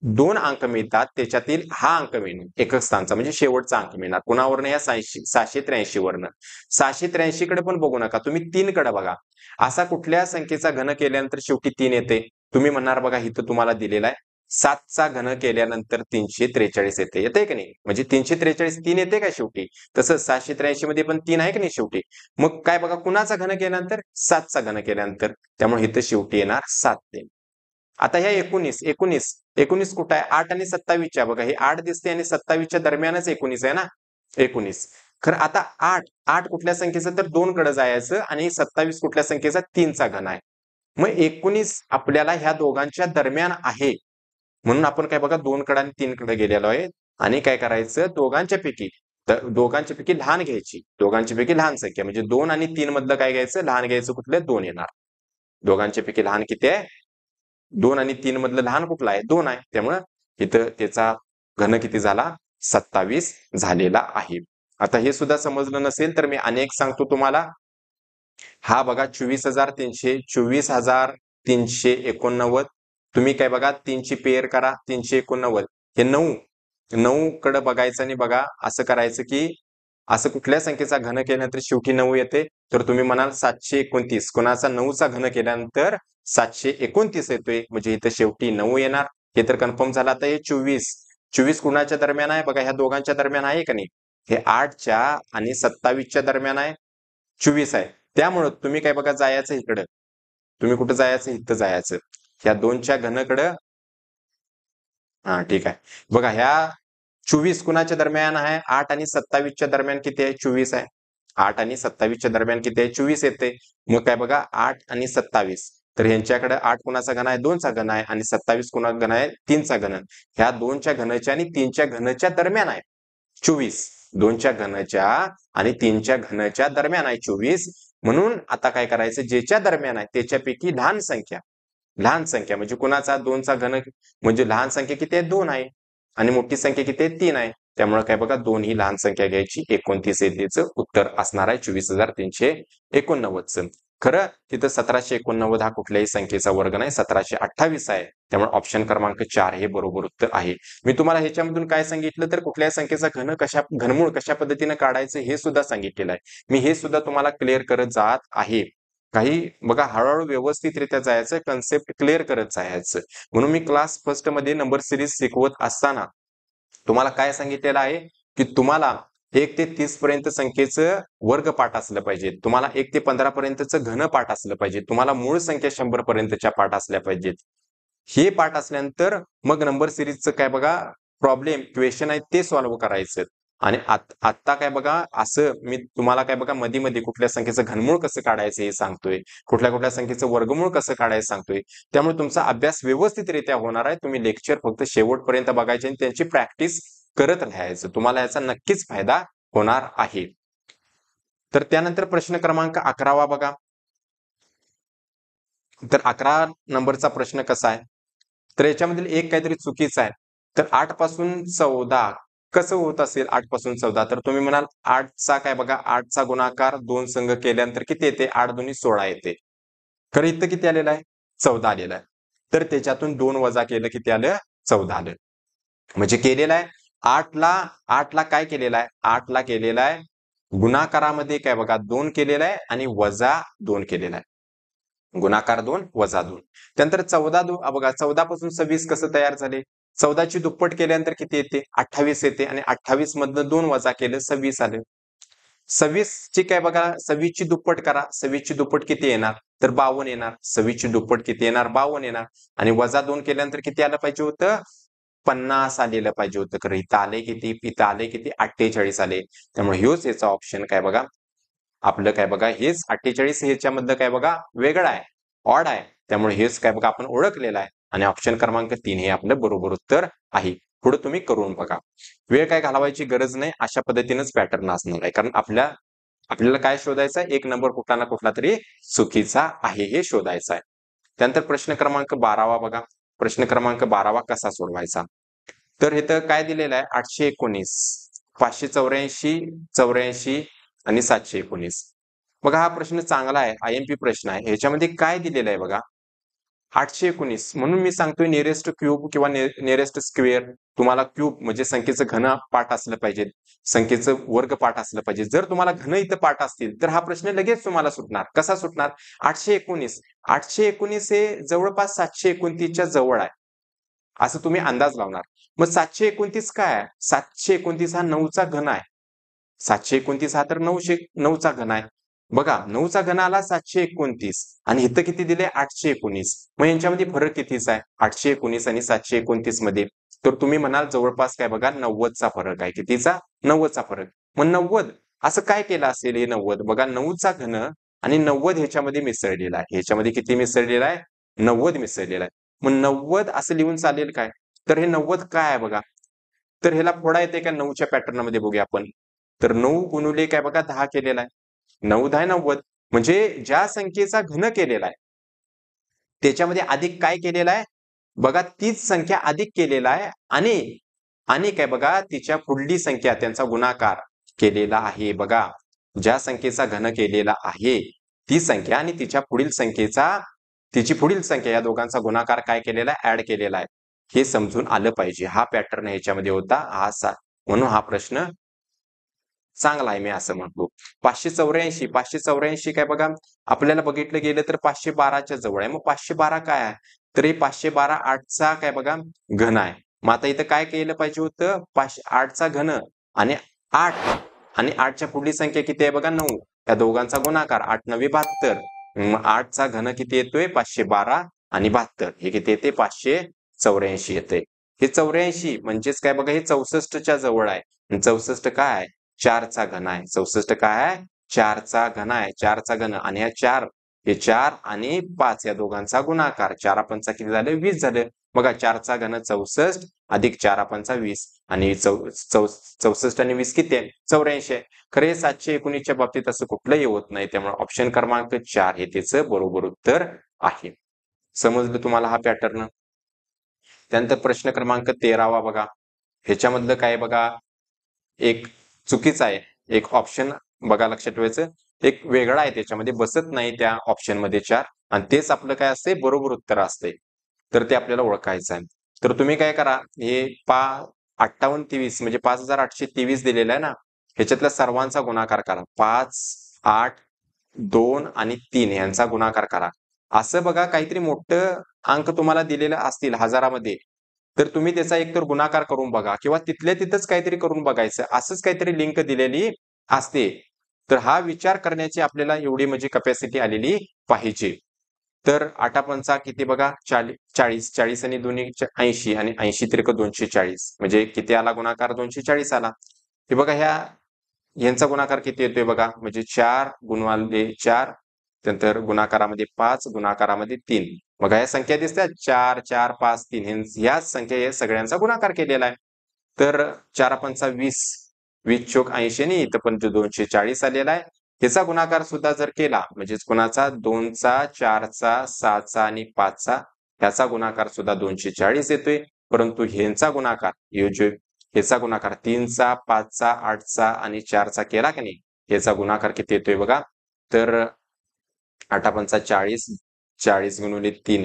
2 अंक मिळतात. त्याच्यातील हा अंक मिळणार एकक स्थानचा म्हणजे शेवटचा अंक मिळणार. कुणावरनं या 683 वरनं. 683 कडे पण बघू नका, तुम्ही 3 कडे बघा. असा कुठल्या संख्येचा घन केल्यानंतर शेवटी 3 येते. तुम्ही म्हणणार बघा इथं तुम्हाला दिलेला आहे 7चा घन केल्यानंतर 343 येते. येते की नाही, म्हणजे 343 3 येते का शेवटी. तसंच 683 मध्ये पण 3 आहे की नाही शेवटी. मग काय बघा कुणाचा घन केल्यानंतर 7चा घन केल्यानंतर, त्यामुळे इथं शेवटी येणार 7. आता ह्या 19 कुठं आहे 8 आणि 27च्या बघा हे 8 दिसते आणि 27च्या दरम्यानच 19 आहे ना. 19 खरं आता 8 कुठल्या संख्येचं तर 2 कडे जायचं आणि 27 कुठल्या संख्येचा 3चा घन आहे. मग 19 आपल्याला ह्या दोघांच्या दरम्यान आहे. म्हणून आपण काय बघा 2 कडे आणि 3 कडे गेलेलो आहे. आणि काय करायचं दोघांच्या पैकी लहान घ्यायची. दोघांच्या पैकी लहान संख्या म्हणजे 2 आणि 3 मधलं काय घ्यायचं लहान घ्यायचं कुठलं 2 येणार. दोघांच्या पैकी लहान किती आहे 2 आणि 3 मधलं लहान कुठलं आहे 2 आहे. त्यामुळं इथं त्याचा घन किती झाला 27 झालेला आहे. आता हे सुद्धा समजलं नसेल तर मी अनेक सांगतो तुम्हाला. हा बघा 24,389. तुम्ही काय बघा 3ची पेअर करा 389. हे 9 कडे बघायचं आणि बघा असं करायचं की असं कुठल्या संख्येचा घन केल्यानंतर शेवटी 9 येते. तर तुम्ही म्हणाल 729 कोणाचा 9चा घन केल्यानंतर 729 येतोय म्हणजे इथं शेवटी 9 येणार. हे तर कन्फर्म झालं. आता हे 24 कुणाच्या दरम्यान आहे बघा ह्या दोघांच्या दरम्यान आहे का नाही. हे 8च्या आणि 27च्या दरम्यान आहे 24 आहे. त्यामुळं तुम्ही काय बघा जायचं इकडं. तुम्ही कुठं जायचं इथं जायचं ह्या 2च्या घनकडं. हा ठीक आहे बघा ह्या 24 कुणाच्या दरम्यान आहे 8 आणि 27च्या दरम्यान किती आहे 24 आहे. 8 आणि 27च्या दरम्यान किती आहे 24 येते. मग काय बघा 8 आणि 27 तर ह्यांच्याकडे 8 कुणाचा घन आहे 2चा घन आहे आणि 27 कुणाचा घन आहे 3चा घन. ह्या 2च्या घनच्या आणि 3च्या घनच्या दरम्यान आहे 24. 2च्या घनच्या आणि 3च्या घनच्या दरम्यान आहे 24. म्हणून आता काय करायचं ज्याच्या दरम्यान आहे त्याच्यापैकी लहान संख्या म्हणजे कुणाचा 2चा घन म्हणजे लहान संख्या किती आहे 2 आहे आणि मोठी संख्या किती आहे 3 आहे. त्यामुळे काय बघा 2 ही लहान संख्या घ्यायची. 29 येतेचं उत्तर असणार आहे 24,389. खरं तिथं 1789 हा कुठल्याही संख्येचा वर्ग नाही 1728 आहे. त्यामुळे ऑप्शन क्रमांक 4 हे बरोबर उत्तर आहे. मी तुम्हाला ह्याच्यामधून काय सांगितलं तर कुठल्याही संख्येचा घनमूळ कशा पद्धतीने काढायचं हे सुद्धा सांगितलेलं आहे. मी हे सुद्धा तुम्हाला क्लिअर करत जात आहे. काही बघा हळूहळू व्यवस्थितरित्या जायचं कन्सेप्ट क्लिअर करत जायचं. म्हणून मी क्लास फर्स्ट मध्ये नंबर सिरीज शिकवत असताना तुम्हाला काय सांगितलेलं आहे की तुम्हाला 1 ते 30 पर्यंत संख्येचं वर्ग पाठ असलं पाहिजे. तुम्हाला 1 ते 15 पर्यंतचं घन पाठ असलं पाहिजे. तुम्हाला मूळ संख्या 100 पर्यंतच्या पाठ असल्या पाहिजेत. हे पाठ असल्यानंतर मग नंबर सिरीजचं काय बघा प्रॉब्लेम क्वेश्चन आहे ते सॉल्व्ह करायचं. आणि आत्ता काय बघा, असं मी तुम्हाला काय बघा मध्ये मध्ये कुठल्या संख्येचं घनमूळ कसं काढायचं हे सांगतोय, कुठल्या कुठल्या संख्येचं वर्गमूळ कसं काढायचं सांगतोय. त्यामुळे तुमचा अभ्यास व्यवस्थितरित्या होणार आहे. तुम्ही लेक्चर फक्त शेवटपर्यंत बघायचे आणि त्यांची प्रॅक्टिस करत राहायचं. तुम्हाला याचा नक्कीच फायदा होणार आहे. तर त्यानंतर प्रश्न क्रमांक 11 बघा. तर 11 नंबरचा प्रश्न कसा आहे, तर याच्यामधील एक काहीतरी चुकीचं आहे. तर 8 पासून 14 कसं होत असेल 8 पासून 14? तर तुम्ही म्हणाल 8चा काय बघा, 8चा गुणाकार 2 संघ केल्यानंतर किती येते? 8 दुनी 16 येते. खरं इथं किती आलेलं आहे? 14 आलेलं आहे. तर त्याच्यातून 2 वजा केलं किती आलं? 14 आलं. म्हणजे केलेलं आहे 8ला काय केलेलं आहे? 8ला केलेलं आहे गुणाकारामध्ये काय बघा 2 केलेलं आहे आणि वजा 2 केलेला आहे. गुणाकार 2 वजा 2. त्यानंतर 14 बघा 14 पासून 26 कसं तयार झाले? 14 ची दुप्पट केल्यानंतर किती येते? 28 येते आणि 28 मधनं 2 वजा केलं 26 आलं. 26 ची काय बघा 26 ची दुप्पट करा. 26 ची दुप्पट किती येणार? तर 52 येणार. 26 ची दुप्पट किती येणार? 52 येणार. आणि वजा 2 केल्यानंतर किती आलं पाहिजे होतं? 50 आलेलं पाहिजे होतं. खरं इथं आले किती? इथं आले किती? 48 आले. त्यामुळे ह्योच याचा ऑप्शन काय बघा, आपलं काय बघा हेच 48 ह्याच्यामधलं काय बघा वेगळं आहे, ऑड आहे. त्यामुळे हेच काय बघा आपण ओळखलेलं आहे आणि ऑप्शन क्रमांक 3 हे आपलं बरोबर उत्तर आहे. पुढे तुम्ही करून बघा. वेळ काय घालवायची गरज नाही, अशा पद्धतीनेच पॅटर्न असणार आहे. कारण आपल्याला काय शोधायचं आहे? एक नंबर कुठला ना कुठला तरी चुकीचा आहे हे शोधायचं आहे. त्यानंतर प्रश्न क्रमांक 12 बघा. प्रश्न क्रमांक 12 कसा सोडवायचा? तर इथं काय दिलेलं आहे? 819, 584, 84 आणि 719. बघा हा प्रश्न चांगला आहे, आयएमपी प्रश्न आहे. ह्याच्यामध्ये काय दिलेलं आहे बघा, 819 म्हणून मी सांगतोय नियरेस्ट क्यूब किंवा नियरेस्ट स्क्वेअर. तुम्हाला क्यूब म्हणजे संख्येचं घन पाठ असलं पाहिजे, संख्येचं वर्ग पाठ असलं पाहिजे. जर तुम्हाला घन इथं पाठ असतील तर हा प्रश्न लगेच तुम्हाला सुटणार. कसा सुटणार? 819 हे जवळपास 729च्या जवळ आहे असं तुम्ही अंदाज लावणार. मग 729 काय आहे? 729 हा 9चा घन आहे. 729 हा तर 9चा घन आहे. बघा 9चा घन आला 729 आणि इथं किती दिले? 819. मग यांच्यामध्ये फरक कितीचा आहे? 819 आणि 729 मध्ये. तर तुम्ही म्हणाल जवळपास काय बघा 90चा फरक आहे. कितीचा? 90चा फरक. मग 90 असं काय केलं असेल हे 90? बघा 9चा घन आणि 90 ह्याच्यामध्ये मिसळलेला आहे. ह्याच्यामध्ये किती मिसळलेला आहे? 90 मिसळलेला आहे. मग 90 असं लिहून चालेल काय? तर हे 90 काय आहे बघा? तर ह्याला फोडा येते का 9च्या पॅटर्नमध्ये बघूया आपण. तर 9 गुणुले काय बघा 10 केलेला आहे. 9 10 90. म्हणजे ज्या संख्येचा घन केलेला आहे त्याच्यामध्ये अधिक काय केलेला आहे? बघा तीच संख्या अधिक केलेला आहे आणि काय बघा तिच्या पुढली संख्या त्यांचा गुणाकार केलेला आहे. बघा ज्या संख्येचा घन केलेला आहे ती संख्या आणि तिची पुढील संख्या या दोघांचा गुणाकार काय केलेला आहे? ऍड केलेला आहे. हे समजून आलं पाहिजे. हा पॅटर्न ह्याच्यामध्ये होता म्हणून हा प्रश्न चांगला आहे मी असं म्हणतो. 584 काय बघा आपल्याला बघितलं गेलं तर 512च्या जवळ आहे. मग 512 काय आहे? तर हे 512 8चा काय बघा घन आहे. मग आता इथं काय केलं पाहिजे होतं? 8चा घन आणि 8 आणि 8च्या पुढली संख्या किती आहे बघा 9. त्या दोघांचा गुणाकार 8 9 72. मग 8चा घन किती येतोय? 512 आणि 72 हे किती येते? 584 येते. हे 84 म्हणजेच काय बघा हे 64च्या जवळ आहे. 64 काय आहे? 4चा घन आहे. 64 काय आहे? 4चा घन आहे. 4चा घन आणि हे 4 आणि 5 या दोघांचा गुणाकार 4 पंचा किती झालं? 20 झालं. बघा 4चा घन 64 अधिक 4 पंचा 20 आणि 64 आणि 20 किती आहे? 84 आहे. खरे 719च्या बाबतीत असं कुठलंही होत नाही. त्यामुळे ऑप्शन क्रमांक 4 हे त्याचं बरोबर उत्तर आहे. समजलं तुम्हाला हा पॅटर्न? त्यानंतर प्रश्न क्रमांक 13 बघा. ह्याच्यामधलं काय बघा एक चुकीचं आहे. एक ऑप्शन बघा लक्षात ठेवायचं. एक वेगळा आहे त्याच्यामध्ये बसत नाही त्या ऑप्शन मध्ये 4 आणि तेच आपलं काय असते बरोबर उत्तर असते. तर ते आपल्याला ओळखायचं आहे. तर तुम्ही काय करा हे 5823 म्हणजे 5823 दिलेलं आहे ना ह्याच्यातल्या सर्वांचा गुणाकार करा. 5 8 2 आणि 3 यांचा गुणाकार करा. असं बघा काहीतरी मोठं अंक तुम्हाला दिलेलं असतील हजारामध्ये तर तुम्ही त्याचा एकतर गुणाकार करून बघा किंवा तिथल्या तिथंच काहीतरी करून बघायचं. असंच काहीतरी लिंक दिलेली असते. तर हा विचार करण्याची आपल्याला एवढी म्हणजे कपॅसिटी आलेली पाहिजे. तर 8 पंचा किती बघा 40 40 आणि 2 80 आणि 80 त्रिक 240 म्हणजे किती आला गुणाकार? 240 आला. हे बघा यांचा गुणाकार किती येतोय बघा, म्हणजे 4 गुणवाले 4, नंतर गुणाकारामध्ये 5, गुणाकारामध्ये 3. बघा या संख्या दिसतात 4, 4, 5, 3. ह्याच संख्या या सगळ्यांचा गुणाकार केलेला आहे. तर 4 पंचा 20, 20 चोक 80 आणि इथं पण 240 आलेला आहे. ह्याचा गुणाकार सुद्धा जर केला, म्हणजेच कुणाचा 2चा, 4चा, 6चा आणि 5चा, ह्याचा गुणाकार सुद्धा 240 येतोय. परंतु ह्यांचा गुणाकार, ह्याचा गुणाकार 3चा, 5चा, 8चा आणि 4चा केला की नाही, ह्याचा गुणाकार किती येतोय बघा, तर 8 पंचा 40, 40 गुणिले 3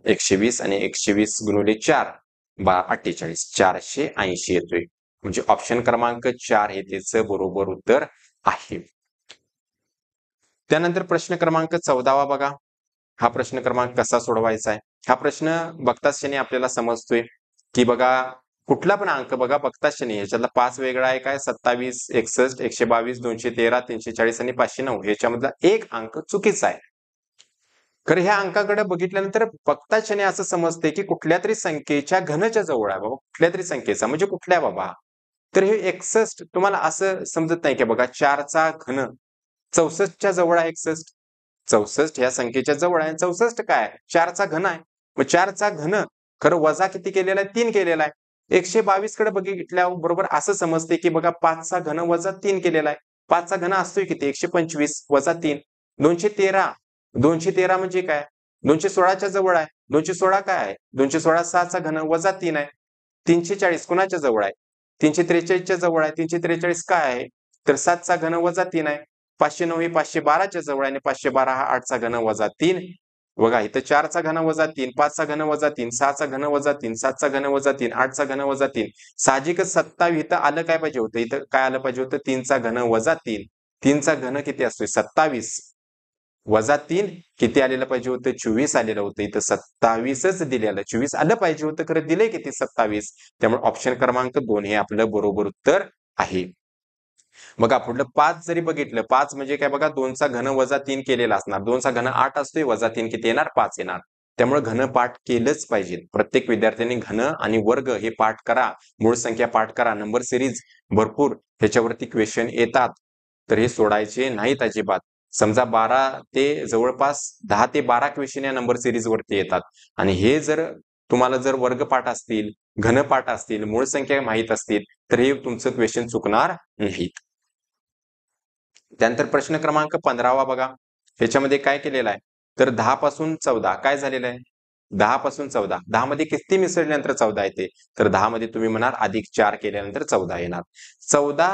120 आणि 120 गुणिले 4 48, 480 येतोय. म्हणजे ऑप्शन क्रमांक 4 हे त्याचं बरोबर उत्तर आहे. त्यानंतर प्रश्न क्रमांक 14वा बघा. हा प्रश्न क्रमांक कसा सोडवायचा आहे? हा प्रश्न बघताच क्षणी आपल्याला समजतोय की बघा, कुठला पण अंक बघा बघताच क्षणी ह्याच्यातला 5 वेगळा आहे काय, 27, 61, 122, 213, 340 आणि 509 ह्याच्यामधला एक अंक चुकीचा आहे. खरं ह्या अंकाकडे बघितल्यानंतर बघताच क्षणी असं समजते की कुठल्या तरी संख्येच्या घनच्या जवळ आहे बाबा, कुठल्या तरी संख्येचा, म्हणजे कुठल्या बाबा. तर हे 61 तुम्हाला असं समजत नाही की बघा 4चा घन 64च्या जवळ आहे 61. 64 ह्या संख्येच्या जवळ आहे. 64 काय आहे? 4चा घन आहे. मग 4चा घन खरं वजा किती केलेला आहे? 3 केलेला आहे. 122 कडे बघितल्या बरोबर असं समजते की बघा 5चा घन वजा 3 केलेला आहे. 5चा घन असतोय किती? 125 वजा 3 213. 213 म्हणजे काय? 216च्या जवळ आहे. 216 काय आहे? 216 6चा घन वजा 3 आहे. 340 कुणाच्या जवळ आहे? 343च्या जवळ आहे. 343 काय आहे? तर 7चा घन वजा 3 आहे. 509 हे 512च्या जवळ आहे आणि 512 हा 8चा घन वजा 3. बघा इथं 4चा घन वजा 3, 5चा घन वजा 3, 6चा घन वजा 3, 7चा घन वजा 3, 8चा घन वजा 3. साहजिकच 27 इथं आलं काय पाहिजे होतं? इथं काय आलं पाहिजे होतं? 3चा घन वजा 3. 3चा घन किती असतोय? 27 वजा 3 किती आलेलं पाहिजे होतं? 24 आलेलं होतं. इथं 27च दिलेलं. 24 आलं पाहिजे होतं, खरं दिलंय किती? 27. त्यामुळे ऑप्शन क्रमांक 2 हे आपलं बरोबर उत्तर आहे. बघा पुढलं 5 जरी बघितलं, 5 म्हणजे काय बघा, 2चा घन वजा 3 केलेला असणार. 2चा घन 8 असतोय, वजा 3 किती येणार? 5 येणार. त्यामुळे घन पाठ केलंच पाहिजे. प्रत्येक विद्यार्थ्यांनी घन आणि वर्ग हे पाठ करा, मूळ संख्या पाठ करा. नंबर सिरीज भरपूर ह्याच्यावरती क्वेश्चन येतात, तर हे सोडायचे नाहीत अजिबात. समजा 12 ते जवळपास 10 ते 12 क्वेश्चन या नंबर सिरीज वरती येतात आणि हे जर तुम्हाला जर वर्गपाठ असतील, घनपाठ असतील, मूळ संख्या माहित असतील, तर हे तुमचं क्वेश्चन चुकणार नाहीत. त्यानंतर प्रश्न क्रमांक 15वा बघा. ह्याच्यामध्ये काय केलेलं आहे? तर 10 पासून 14 काय झालेलं आहे? 10 पासून 14. 10 मध्ये किती मिसळल्यानंतर 14 येते? तर 10 मध्ये तुम्ही म्हणाल अधिक 4 केल्यानंतर 14 येणार. 14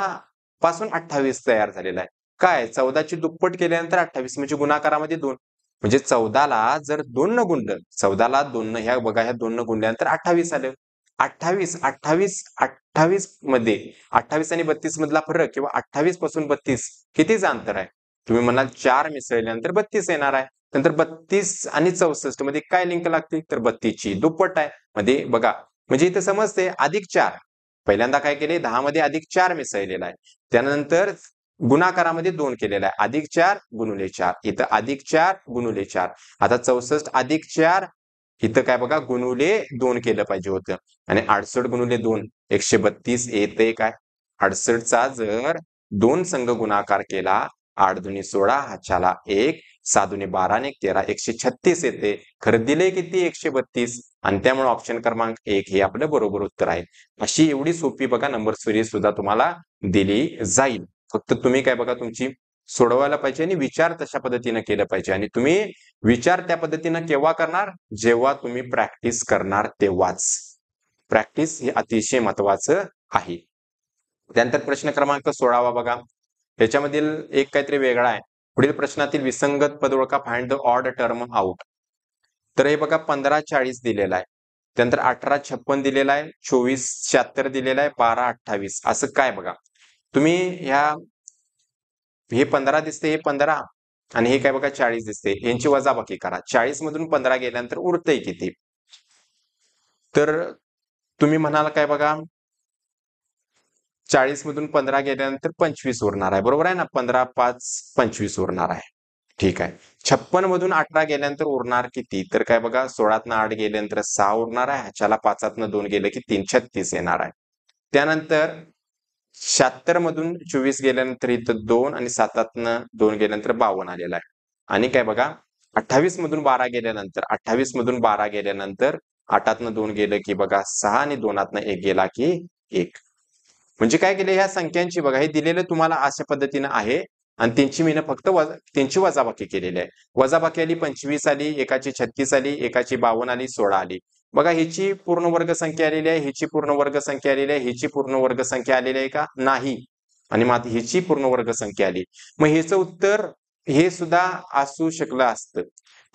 पासून 28 तयार झालेला आहे. काय? 14ची दुप्पट केल्यानंतर 28 म्हणजे गुणाकारामध्ये 2. म्हणजे 14ला जर 2 न गुणलं, 14ला 2 न ह्या बघा, ह्या 2 न गुणल्यानंतर 28 आलं. 28, 28, 28 मध्ये 28 आणि 32 मधला फरक किंवा 28 पासून 32 कितीचं अंतर आहे? तुम्ही म्हणाल 4 मिसळल्यानंतर 32 येणार आहे. नंतर 32 आणि 64 मध्ये काय लिंक लागते? तर 32 ची दुप्पट आहे. मध्ये बघा, म्हणजे इथं समजते अधिक 4. पहिल्यांदा काय केले? 10 मध्ये अधिक 4 मिसळलेला आहे. त्यानंतर गुणाकारामध्ये 2 केलेला आहे. अधिक 4 गुणिले 4. इथं अधिक 4 गुणिले 4. आता 64 अधिक 4 इथं काय बघा, गुणुले 2 केलं पाहिजे होतं आणि 68 गुणुले 2 132 येते काय? 68चा जर 2 संघ गुणाकार केला, 8 दुनी 16 हाच्याला 1, 6 दुनी 12 आणि 13 136 येते. खरं दिले किती? 132 आणि त्यामुळे ऑप्शन क्रमांक 1 हे आपलं बरोबर उत्तर आहे. अशी एवढी सोपी बघा नंबर सिरीज सुद्धा तुम्हाला दिली जाईल. फक्त तुम्ही काय बघा, तुमची सोडवायला पाहिजे आणि विचार तशा पद्धतीने केलं पाहिजे आणि तुम्ही विचार त्या पद्धतीनं केव्हा करणार? जेव्हा तुम्ही प्रॅक्टिस करणार तेव्हाच. प्रॅक्टिस हे अतिशय महत्वाचं आहे. त्यानंतर प्रश्न क्रमांक 16वा बघा. ह्याच्यामधील एक काहीतरी वेगळा आहे. पुढील प्रश्नातील विसंगत पद ओळखा, find the odd term out. तर हे बघा 1540 दिलेला आहे. त्यानंतर 1856 दिलेला आहे, 2476 दिलेला आहे, 1228 असं काय बघा. तुम्ही हे 15 दिसते, हे 15 आणि हे काय बघा 40 दिसते. यांची वजाबाकी करा. 40 मधून 15 गेल्यानंतर उरतंय किती? तर तुम्ही म्हणाल काय बघा, 40 मधून 15 गेल्यानंतर 25 उरणार आहे. बरोबर आहे ना? 15 5 25 उरणार आहे. ठीक आहे. 56 मधून 18 गेल्यानंतर उरणार किती? तर काय बघा, 16तनं 8 गेल्यानंतर 6 उरणार आहे. ह्याच्याला 5तनं 2 गेलं की 3 36 येणार आहे. त्यानंतर 76 मधून 24 गेल्यानंतर इथं 2 आणि 7तनं 2 गेल्यानंतर 52 आलेला आहे. आणि काय बघा 28 मधून 12 गेल्यानंतर 28 मधून 12 गेल्यानंतर 8तनं 2 गेलं की बघा 6 आणि 2तनं 1 गेला की 1. म्हणजे काय केलं ह्या संख्यांची बघा हे दिलेलं तुम्हाला अशा पद्धतीनं आहे आणि त्यांची मीनं फक्त त्यांची वजाबाकी केलेली आहे. वजाबाकी आली 25 आली, एकाची 36 आली, एकाची 52 आली, 16 आली. बघा हिची पूर्ण वर्ग संख्या आलेली आहे, हिची पूर्ण वर्ग संख्या आलेली आहे, हिची पूर्ण वर्ग संख्या आलेली आहे का? नाही. आणि मात्र हिची पूर्ण वर्ग संख्या आली. मग हेचं उत्तर हे सुद्धा असू शकलं असतं.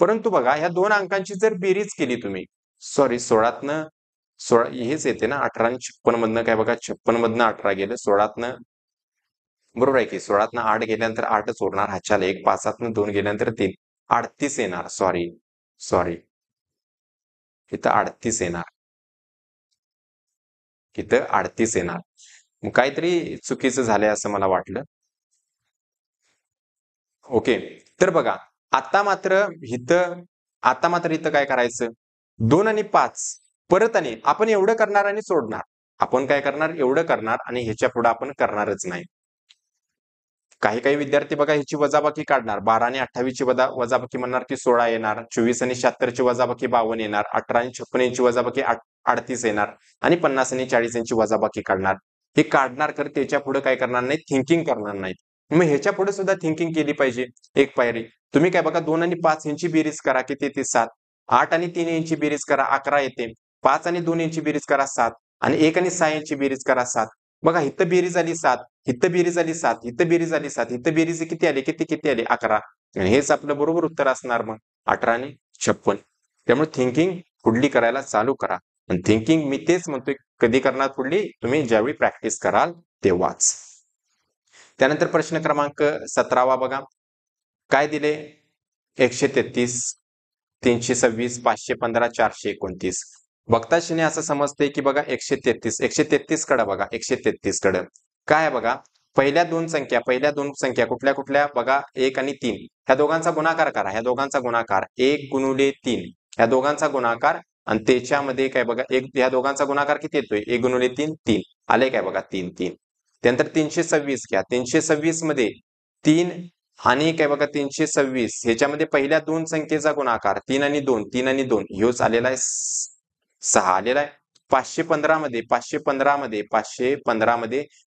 परंतु बघा ह्या दोन अंकांची जर बेरीज केली तुम्ही, सॉरी 16तनं 16 हेच येते ना 18 आणि 56 मधनं काय बघा 56 मधनं 18 गेलं 16तनं बरोबर आहे की 16तनं 8 गेल्यानंतर 8च उरणार ह्याच्याला 1 5तनं 2 गेल्यानंतर 3 38 येणार. सॉरी सॉरी इथं 38 येणार. इथं 38 येणार. मग काहीतरी चुकीचं झालंय असं मला वाटलं. ओके तर बघा आता मात्र इथं काय करायचं 2 आणि 5 परत आणि आपण एवढं करणार आणि सोडणार. आपण काय करणार एवढं करणार आणि ह्याच्या पुढे आपण करणारच नाही. काही काही विद्यार्थी बघा ह्याची वजाबाकी काढणार 12 आणि 28 ची वजाबाकी म्हणणार की 16 येणार 24 आणि 76 ची वजाबाकी 52 येणार 18 आणि 56 यांची वजाबाकी 38 येणार आणि 50 आणि 40 यांची वजाबाकी काढणार. हे काढणार कर त्याच्या पुढे काय करणार नाही थिंकिंग करणार नाहीत. मग ह्याच्या पुढे सुद्धा थिंकिंग केली पाहिजे. एक पायरी तुम्ही काय बघा 2 आणि 5 यांची बेरीज करा किती येते 7 8 आणि 3 यांची बेरीज करा 11 येते 5 आणि 2 यांची बेरीज करा 7 आणि 1 आणि 6 यांची बेरीज करा 7. बघा इथं बेरीज आली 7 इथं बेरीज आली 7 इथं बेरीज आली 7 इथं बेरीज किती आली किती आली 11 आणि हेच आपलं बरोबर उत्तर असणार मग 18 आणि 56. त्यामुळे थिंकिंग पुढली करायला चालू करा आणि थिंकिंग मी तेच म्हणतोय कधी करणार पुढली तुम्ही ज्यावेळी प्रॅक्टिस कराल तेव्हाच. त्यानंतर प्रश्न क्रमांक 17 बघा काय दिले 133 326 515 429. बघता क्षणी असं समजते की बघा 133 कडे बघा 133 कडे काय आहे बघा पहिल्या दोन संख्या कुठल्या कुठल्या बघा 1 आणि 3 ह्या दोघांचा गुणाकार करा ह्या दोघांचा गुणाकार 1 गुणुले 3 ह्या दोघांचा गुणाकार आणि त्याच्यामध्ये काय बघा एक ह्या दोघांचा गुणाकार किती येतोय 1 गुणुले 3 3 आले काय बघा 3 3. त्यानंतर 326 घ्या 326 मध्ये 3 आणि काय बघा 326 ह्याच्यामध्ये पहिल्या दोन संख्येचा गुणाकार 3 आणि 2 ह्योच आलेला आहे 6 आलेला आहे. 515 मध्ये 515 मध्ये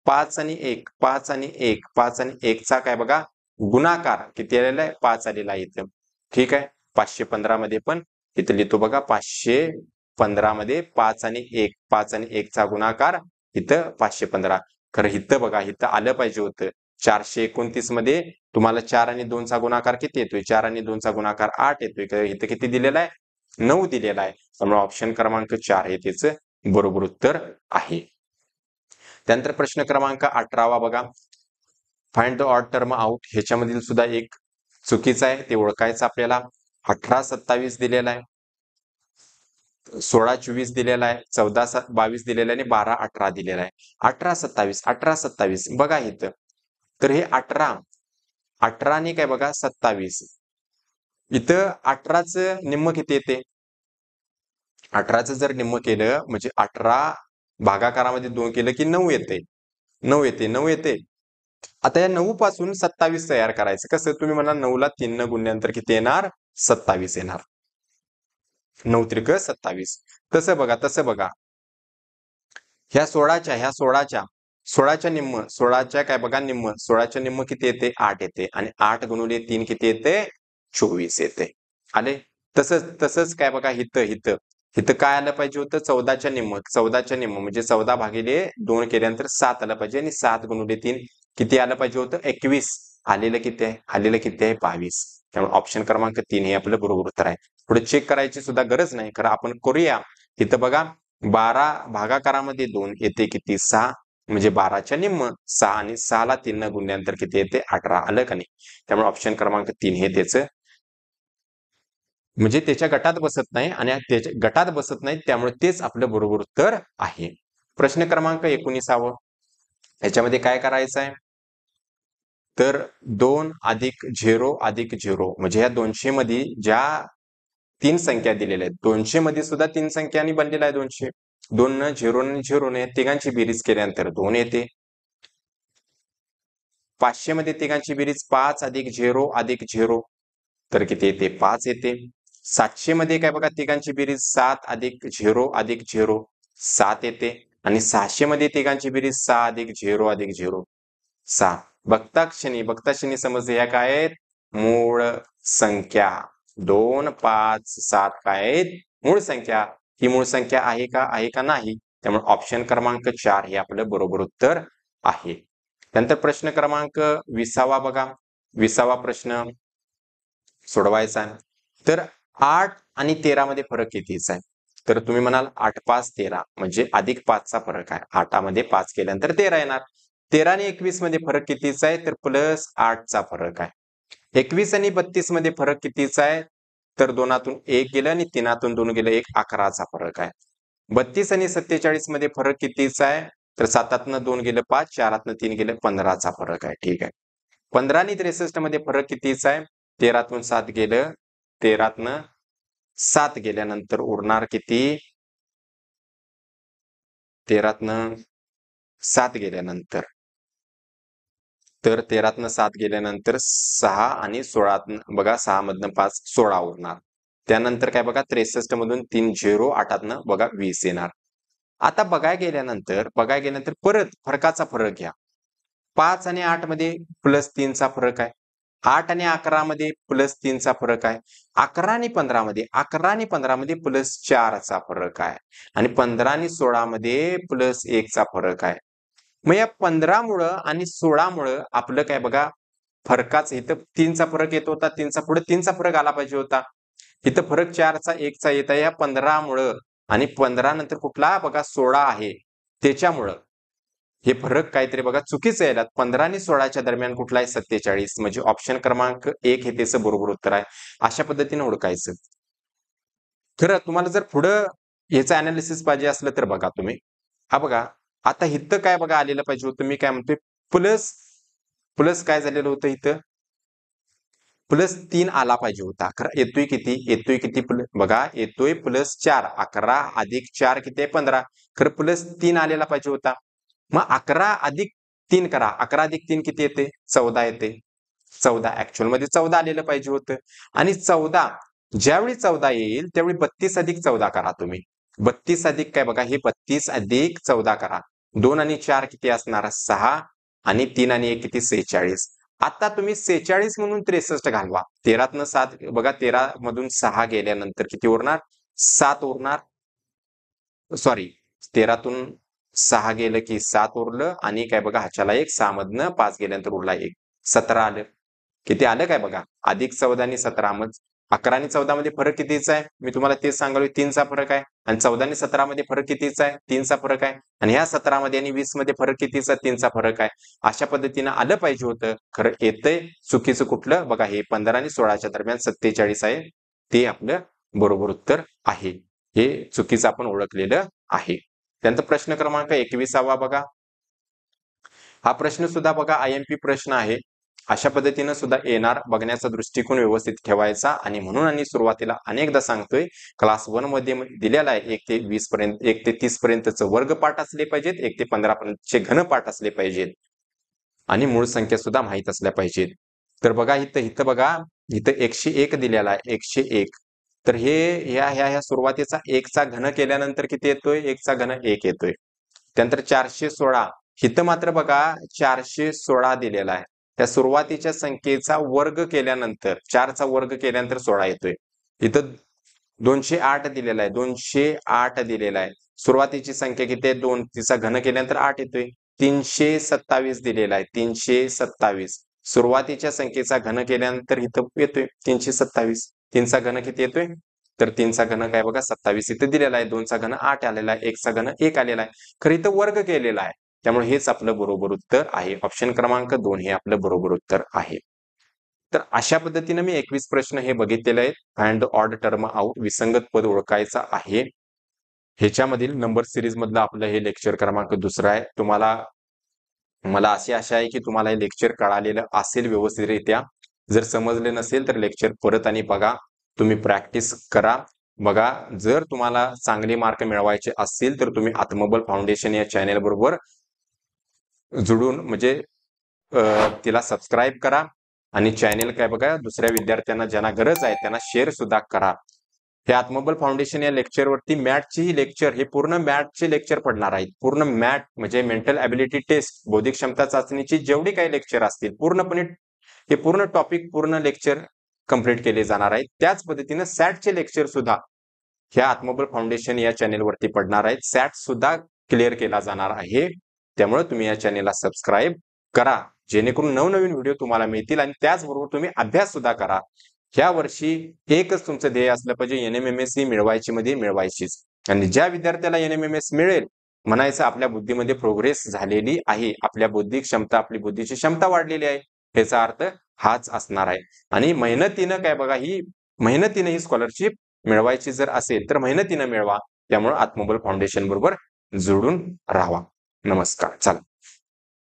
5 आणि 1 5 आणि 1 5 आणि 1 चा काय बघा गुणाकार किती आलेला आहे 5 आलेला आहे इथं. ठीक आहे 515 मध्ये पण इथं लिहितो बघा 515 मध्ये 5 आणि 1 चा गुणाकार इथं 515. खरं इथं बघा इथं आलं पाहिजे होतं 429 मध्ये तुम्हाला 4 आणि 2 चा गुणाकार किती येतोय 4 आणि 2 चा गुणाकार 8 येतोय. इथं किती दिलेला आहे 9 दिलेला आहे. त्यामुळे ऑप्शन क्रमांक 4 हे त्याचं बरोबर उत्तर आहे. त्यानंतर प्रश्न क्रमांक 18 बघा find the odd term out ह्याच्यामधील सुद्धा एक चुकीचं आहे ते ओळखायचं आपल्याला. 18 27 दिलेला आहे 16 24 दिलेला आहे 14 22 दिलेला आहे आणि 12 18 दिलेला आहे. 18 27 बघा इथं तर हे 18 आणि काय बघा 27 इथं 18चं निम्म किती येते 18चं जर निम्म केलं म्हणजे 18 भागाकारामध्ये 2 केलं की 9 येते 9 येते. आता या 9 पासून 27 तयार करायचं कसं तुम्ही म्हणा 9 ला 3 न गुणल्यानंतर किती येणार 27 येणार 9 त्रिक 27. तसं बघा ह्या 16च्या निम्म 16च्या काय बघा निम्म 16च्या निम्म किती येते 8 येते आणि 8 गुणुले 3 किती येते 24 येते. आले तसंच काय बघा इथं काय आलं पाहिजे होतं 14च्या निम्म म्हणजे 14 भागिले 2 केल्यानंतर 7 आलं पाहिजे आणि 7 गुणुले 3 किती आलं पाहिजे होतं 21 आलेलं किती आहे 22. त्यामुळे ऑप्शन क्रमांक 3 हे आपलं बरोबर उत्तर आहे. पुढे चेक करायची सुद्धा गरज नाही खरं आपण करूया. इथं बघा 12 भागाकारामध्ये 2 येते किती 6 म्हणजे 12च्या निम्म 6 आणि 6 ला 3 न गुणल्यानंतर किती येते 18 आलं का नाही. त्यामुळे ऑप्शन क्रमांक 3 हे त्याचं म्हणजे त्याच्या गटात बसत नाही आणि त्याच्या गटात बसत नाही त्यामुळे तेच आपलं बरोबर उत्तर आहे. प्रश्न क्रमांक 19 याच्यामध्ये काय करायचं आहे तर 2 अधिक 0 अधिक 0 म्हणजे या 200 मध्ये ज्या 3 संख्या दिलेल्या आहेत 200 मध्ये सुद्धा 3 संख्यांनी बनलेला आहे 200 2 न 0 न 0 ने तिघांची बेरीज केल्यानंतर 2 येते 500 मध्ये तिघांची बेरीज 5 अधिक 0 अधिक 0 तर किती येते 5 येते. 700 मध्ये काय बघा तिघांची बेरीज 7 अधिक 0 अधिक 0 7 येते. आणि 600 मध्ये तिघांची बेरीज 6 अधिक 0 अधिक 0 6. बघता क्षणी समजले या काय आहेत मूळ संख्या. 2 5 7 काय आहेत मूळ संख्या. ही मूळ संख्या आहे का नाही. त्यामुळे ऑप्शन क्रमांक 4 हे आपलं बरोबर उत्तर आहे. त्यानंतर प्रश्न क्रमांक 20 बघा. 20 प्रश्न सोडवायचा आहे. तर 8 आणि 13 मध्ये फरक कितीचा आहे. तर तुम्ही म्हणाल 8 5 13 म्हणजे अधिक 5 चा फरक आहे. 8 मध्ये 5 केल्यानंतर 13 येणार. 13 आणि 21 मध्ये फरक कितीचा आहे तर प्लस 8 चा फरक आहे. 21 आणि 32 मध्ये फरक कितीचा आहे तर 2तून 1 गेलं आणि 3तून 2 गेलं 1 11 चा फरक आहे. 32 आणि 47 मध्ये फरक कितीचा आहे तर 7तनं 2 गेलं 5 4तनं 3 गेलं 15 चा फरक आहे. ठीक आहे. 15 आणि 63 मध्ये फरक कितीचा आहे 13तून 7 गेलं 13तनं 7 गेल्यानंतर उरणार किती 13तनं 7 गेल्यानंतर तर 13तनं 7 गेल्यानंतर 6 आणि 16 बघा 6 मधनं 5 16 उरणार. त्यानंतर काय बघा 63 मधून 3 0 8तनं बघा 20 येणार. आता बघायला गेल्यानंतर परत फरकाचा फरक घ्या. 5 आणि 8 मध्ये प्लस 3 चा फरक आहे. 8 आणि 11 मध्ये प्लस 3 चा फरक आहे. 11 आणि 15 मध्ये प्लस 4 चा फरक आहे. आणि 15 आणि 16 मध्ये प्लस 1 चा फरक आहे. मग या 15 मुळे आणि 16 मुळे आपलं काय बघा फरकाच इथं 3 चा फरक येत होता. 3 चा पुढे 3 चा फरक आला पाहिजे होता. इथं फरक 4 चा 1 चा येत आहे. या 15 मुळे आणि 15 नंतर कुठला बघा 16 आहे त्याच्यामुळं हे फरक काहीतरी बघा चुकीचं यायला. 15 आणि 16च्या दरम्यान कुठला आहे 47 म्हणजे ऑप्शन क्रमांक 1 हे त्याचं बरोबर उत्तर आहे. अशा पद्धतीने ओळखायचं. खरं तुम्हाला जर पुढं याचं अनालिसिस पाहिजे असलं तर बघा तुम्ही. हा बघा आता इथं काय बघा आलेलं पाहिजे होतं मी काय म्हणतोय प्लस काय झालेलं होतं इथं प्लस 3 आला पाहिजे होता. खरं येतोय किती बघा येतोय प्लस 4 11 अधिक 4 किती आहे 15 खरं प्लस 3 आलेला पाहिजे होता. मग 11 अधिक 3 करा 11 अधिक 3 किती येते 14 येते. 14 ऍक्च्युअल मध्ये 14 आलेलं पाहिजे होतं. आणि 14 ज्यावेळी 14 येईल त्यावेळी 32 अधिक 14 करा तुम्ही. 32 अधिक काय बघा हे 32 अधिक 14 करा. 2 आणि 4 किती असणार 6 आणि 3 आणि 1 किती 46. आता तुम्ही 46 म्हणून 63 घालवा. 13तनं 7 बघा 13 मधून 6 गेल्यानंतर किती उरणार 7 उरणार. सॉरी 13तून 6 गेलं की 7 उरलं आणि काय बघा ह्याच्याला 1 6 मधनं 5 गेल्यानंतर उरला 1 17 आलं. किती आलं काय बघा अधिक 14 आणि 17 मग 11 आणि 14 मध्ये फरक कितीचा आहे मी तुम्हाला तेच सांगालोय 3 चा फरक आहे. आणि 14 आणि 17 मध्ये फरक कितीचा आहे 3 चा फरक आहे. आणि ह्या 17 मध्ये आणि 20 मध्ये फरक कितीचा 3 चा फरक आहे. अशा पद्धतीनं आलं पाहिजे होतं. खरं येतंय चुकीचं कुठलं बघा हे 15 आणि 16च्या दरम्यान 47 आहे. ते आपलं बरोबर उत्तर आहे. हे चुकीचं आपण ओळखलेलं आहे. त्यानंतर प्रश्न क्रमांक 21 बघा. हा प्रश्न सुद्धा बघा IMP प्रश्न आहे. अशा पद्धतीनं सुद्धा येणार बघण्याचा दृष्टिकोन व्यवस्थित ठेवायचा. आणि म्हणून आणि सुरुवातीला अनेकदा सांगतोय क्लास 1 मध्ये दिलेला आहे 1 ते 20 पर्यंत 1 ते 30 पर्यंतचं वर्गपाठ असले पाहिजेत 1 ते 15 पर्यंतचे घनपाठ असले पाहिजेत. आणि मूळ संख्या सुद्धा माहित असल्या पाहिजेत. तर बघा इथं बघा इथं 101 दिलेला आहे 101. तर हे ह्या सुरुवातीचा 1 चा घन केल्यानंतर किती येतोय 1 चा घन 1 येतोय. त्यानंतर 416 इथं मात्र बघा 416 दिलेला आहे. त्या सुरुवातीच्या संख्येचा वर्ग केल्यानंतर 4 चा वर्ग केल्यानंतर 16 येतोय. इथं 208 दिलेला आहे 208 दिलेला आहे. सुरुवातीची संख्या किती आहे 2 तिचा घन केल्यानंतर 8 येतोय. 327 दिलेला आहे 327. सुरुवातीच्या संख्येचा घन केल्यानंतर इथं येतोय 327. 3 चा घन किती येतोय तर 3 चा घन काय बघा 27 इथं दिलेला आहे. 2 चा घन 8 आलेला आहे. 1 चा घन 1 आलेला आहे. खरं इथं वर्ग केलेला आहे. त्यामुळे हेच आपलं बरोबर उत्तर आहे. ऑप्शन क्रमांक 2 हे आपलं बरोबर उत्तर आहे. तर अशा पद्धतीने मी 21 प्रश्न हे बघितलेले आहेत. Find the odd term out विसंगत पद ओळखायचा आहे. ह्याच्यामधील नंबर सिरीज मधलं आपलं हे लेक्चर क्रमांक 2 आहे. मला अशी आशा आहे की तुम्हाला हे लेक्चर कळालेलं असेल व्यवस्थितरित्या. जर समजले नसेल तर लेक्चर परत आणि बघा. तुम्ही प्रॅक्टिस करा. बघा जर तुम्हाला चांगले मार्क मिळवायचे असतील तर तुम्ही आत्मबल फाउंडेशन या चॅनेल बरोबर जुडून म्हणजे तिला सबस्क्राईब करा आणि चॅनेल काय बघा दुसऱ्या विद्यार्थ्यांना ज्यांना गरज आहे त्यांना शेअर सुद्धा करा. हे आत्मबल फाउंडेशन या लेक्चरवरती मॅथची लेक्चर हे पूर्ण मॅथचे लेक्चर पडणार आहेत. पूर्ण मॅथ म्हणजे मेंटल ॲबिलिटी टेस्ट बौद्धिक क्षमता चाचणीची जेवढी काही लेक्चर असतील पूर्णपणे हे पूर्ण टॉपिक पूर्ण लेक्चर कंप्लीट केले जाणार आहेत. त्याच पद्धतीने सॅटचे लेक्चर सुद्धा ह्या आत्मबल फाउंडेशन या चॅनेलवरती पडणार आहेत. सॅट सुद्धा क्लिअर केला जाणार आहे. त्यामुळे तुम्ही या चॅनेलला सबस्क्राईब करा जेणेकरून नवनवीन व्हिडिओ तुम्हाला मिळतील आणि त्याचबरोबर तुम्ही अभ्यास सुद्धा करा. ह्या वर्षी एकच तुमचं ध्येय असलं पाहिजे NMMSC मिळवायची मध्ये मिळवायचीच. आणि ज्या विद्यार्थ्याला NMMS मिळेल म्हणायचं आपल्या बुद्धीमध्ये प्रोग्रेस झालेली आहे, आपल्या बौद्धिक क्षमता आपली बुद्धीची क्षमता वाढलेली आहे याचा अर्थ हाच असणार आहे. आणि मेहनतीनं ही स्कॉलरशिप मिळवायची जर असेल तर मेहनतीनं मिळवा. त्यामुळे आत्मबल फाउंडेशन बरोबर जोडून राहावा. नमस्कार. चला.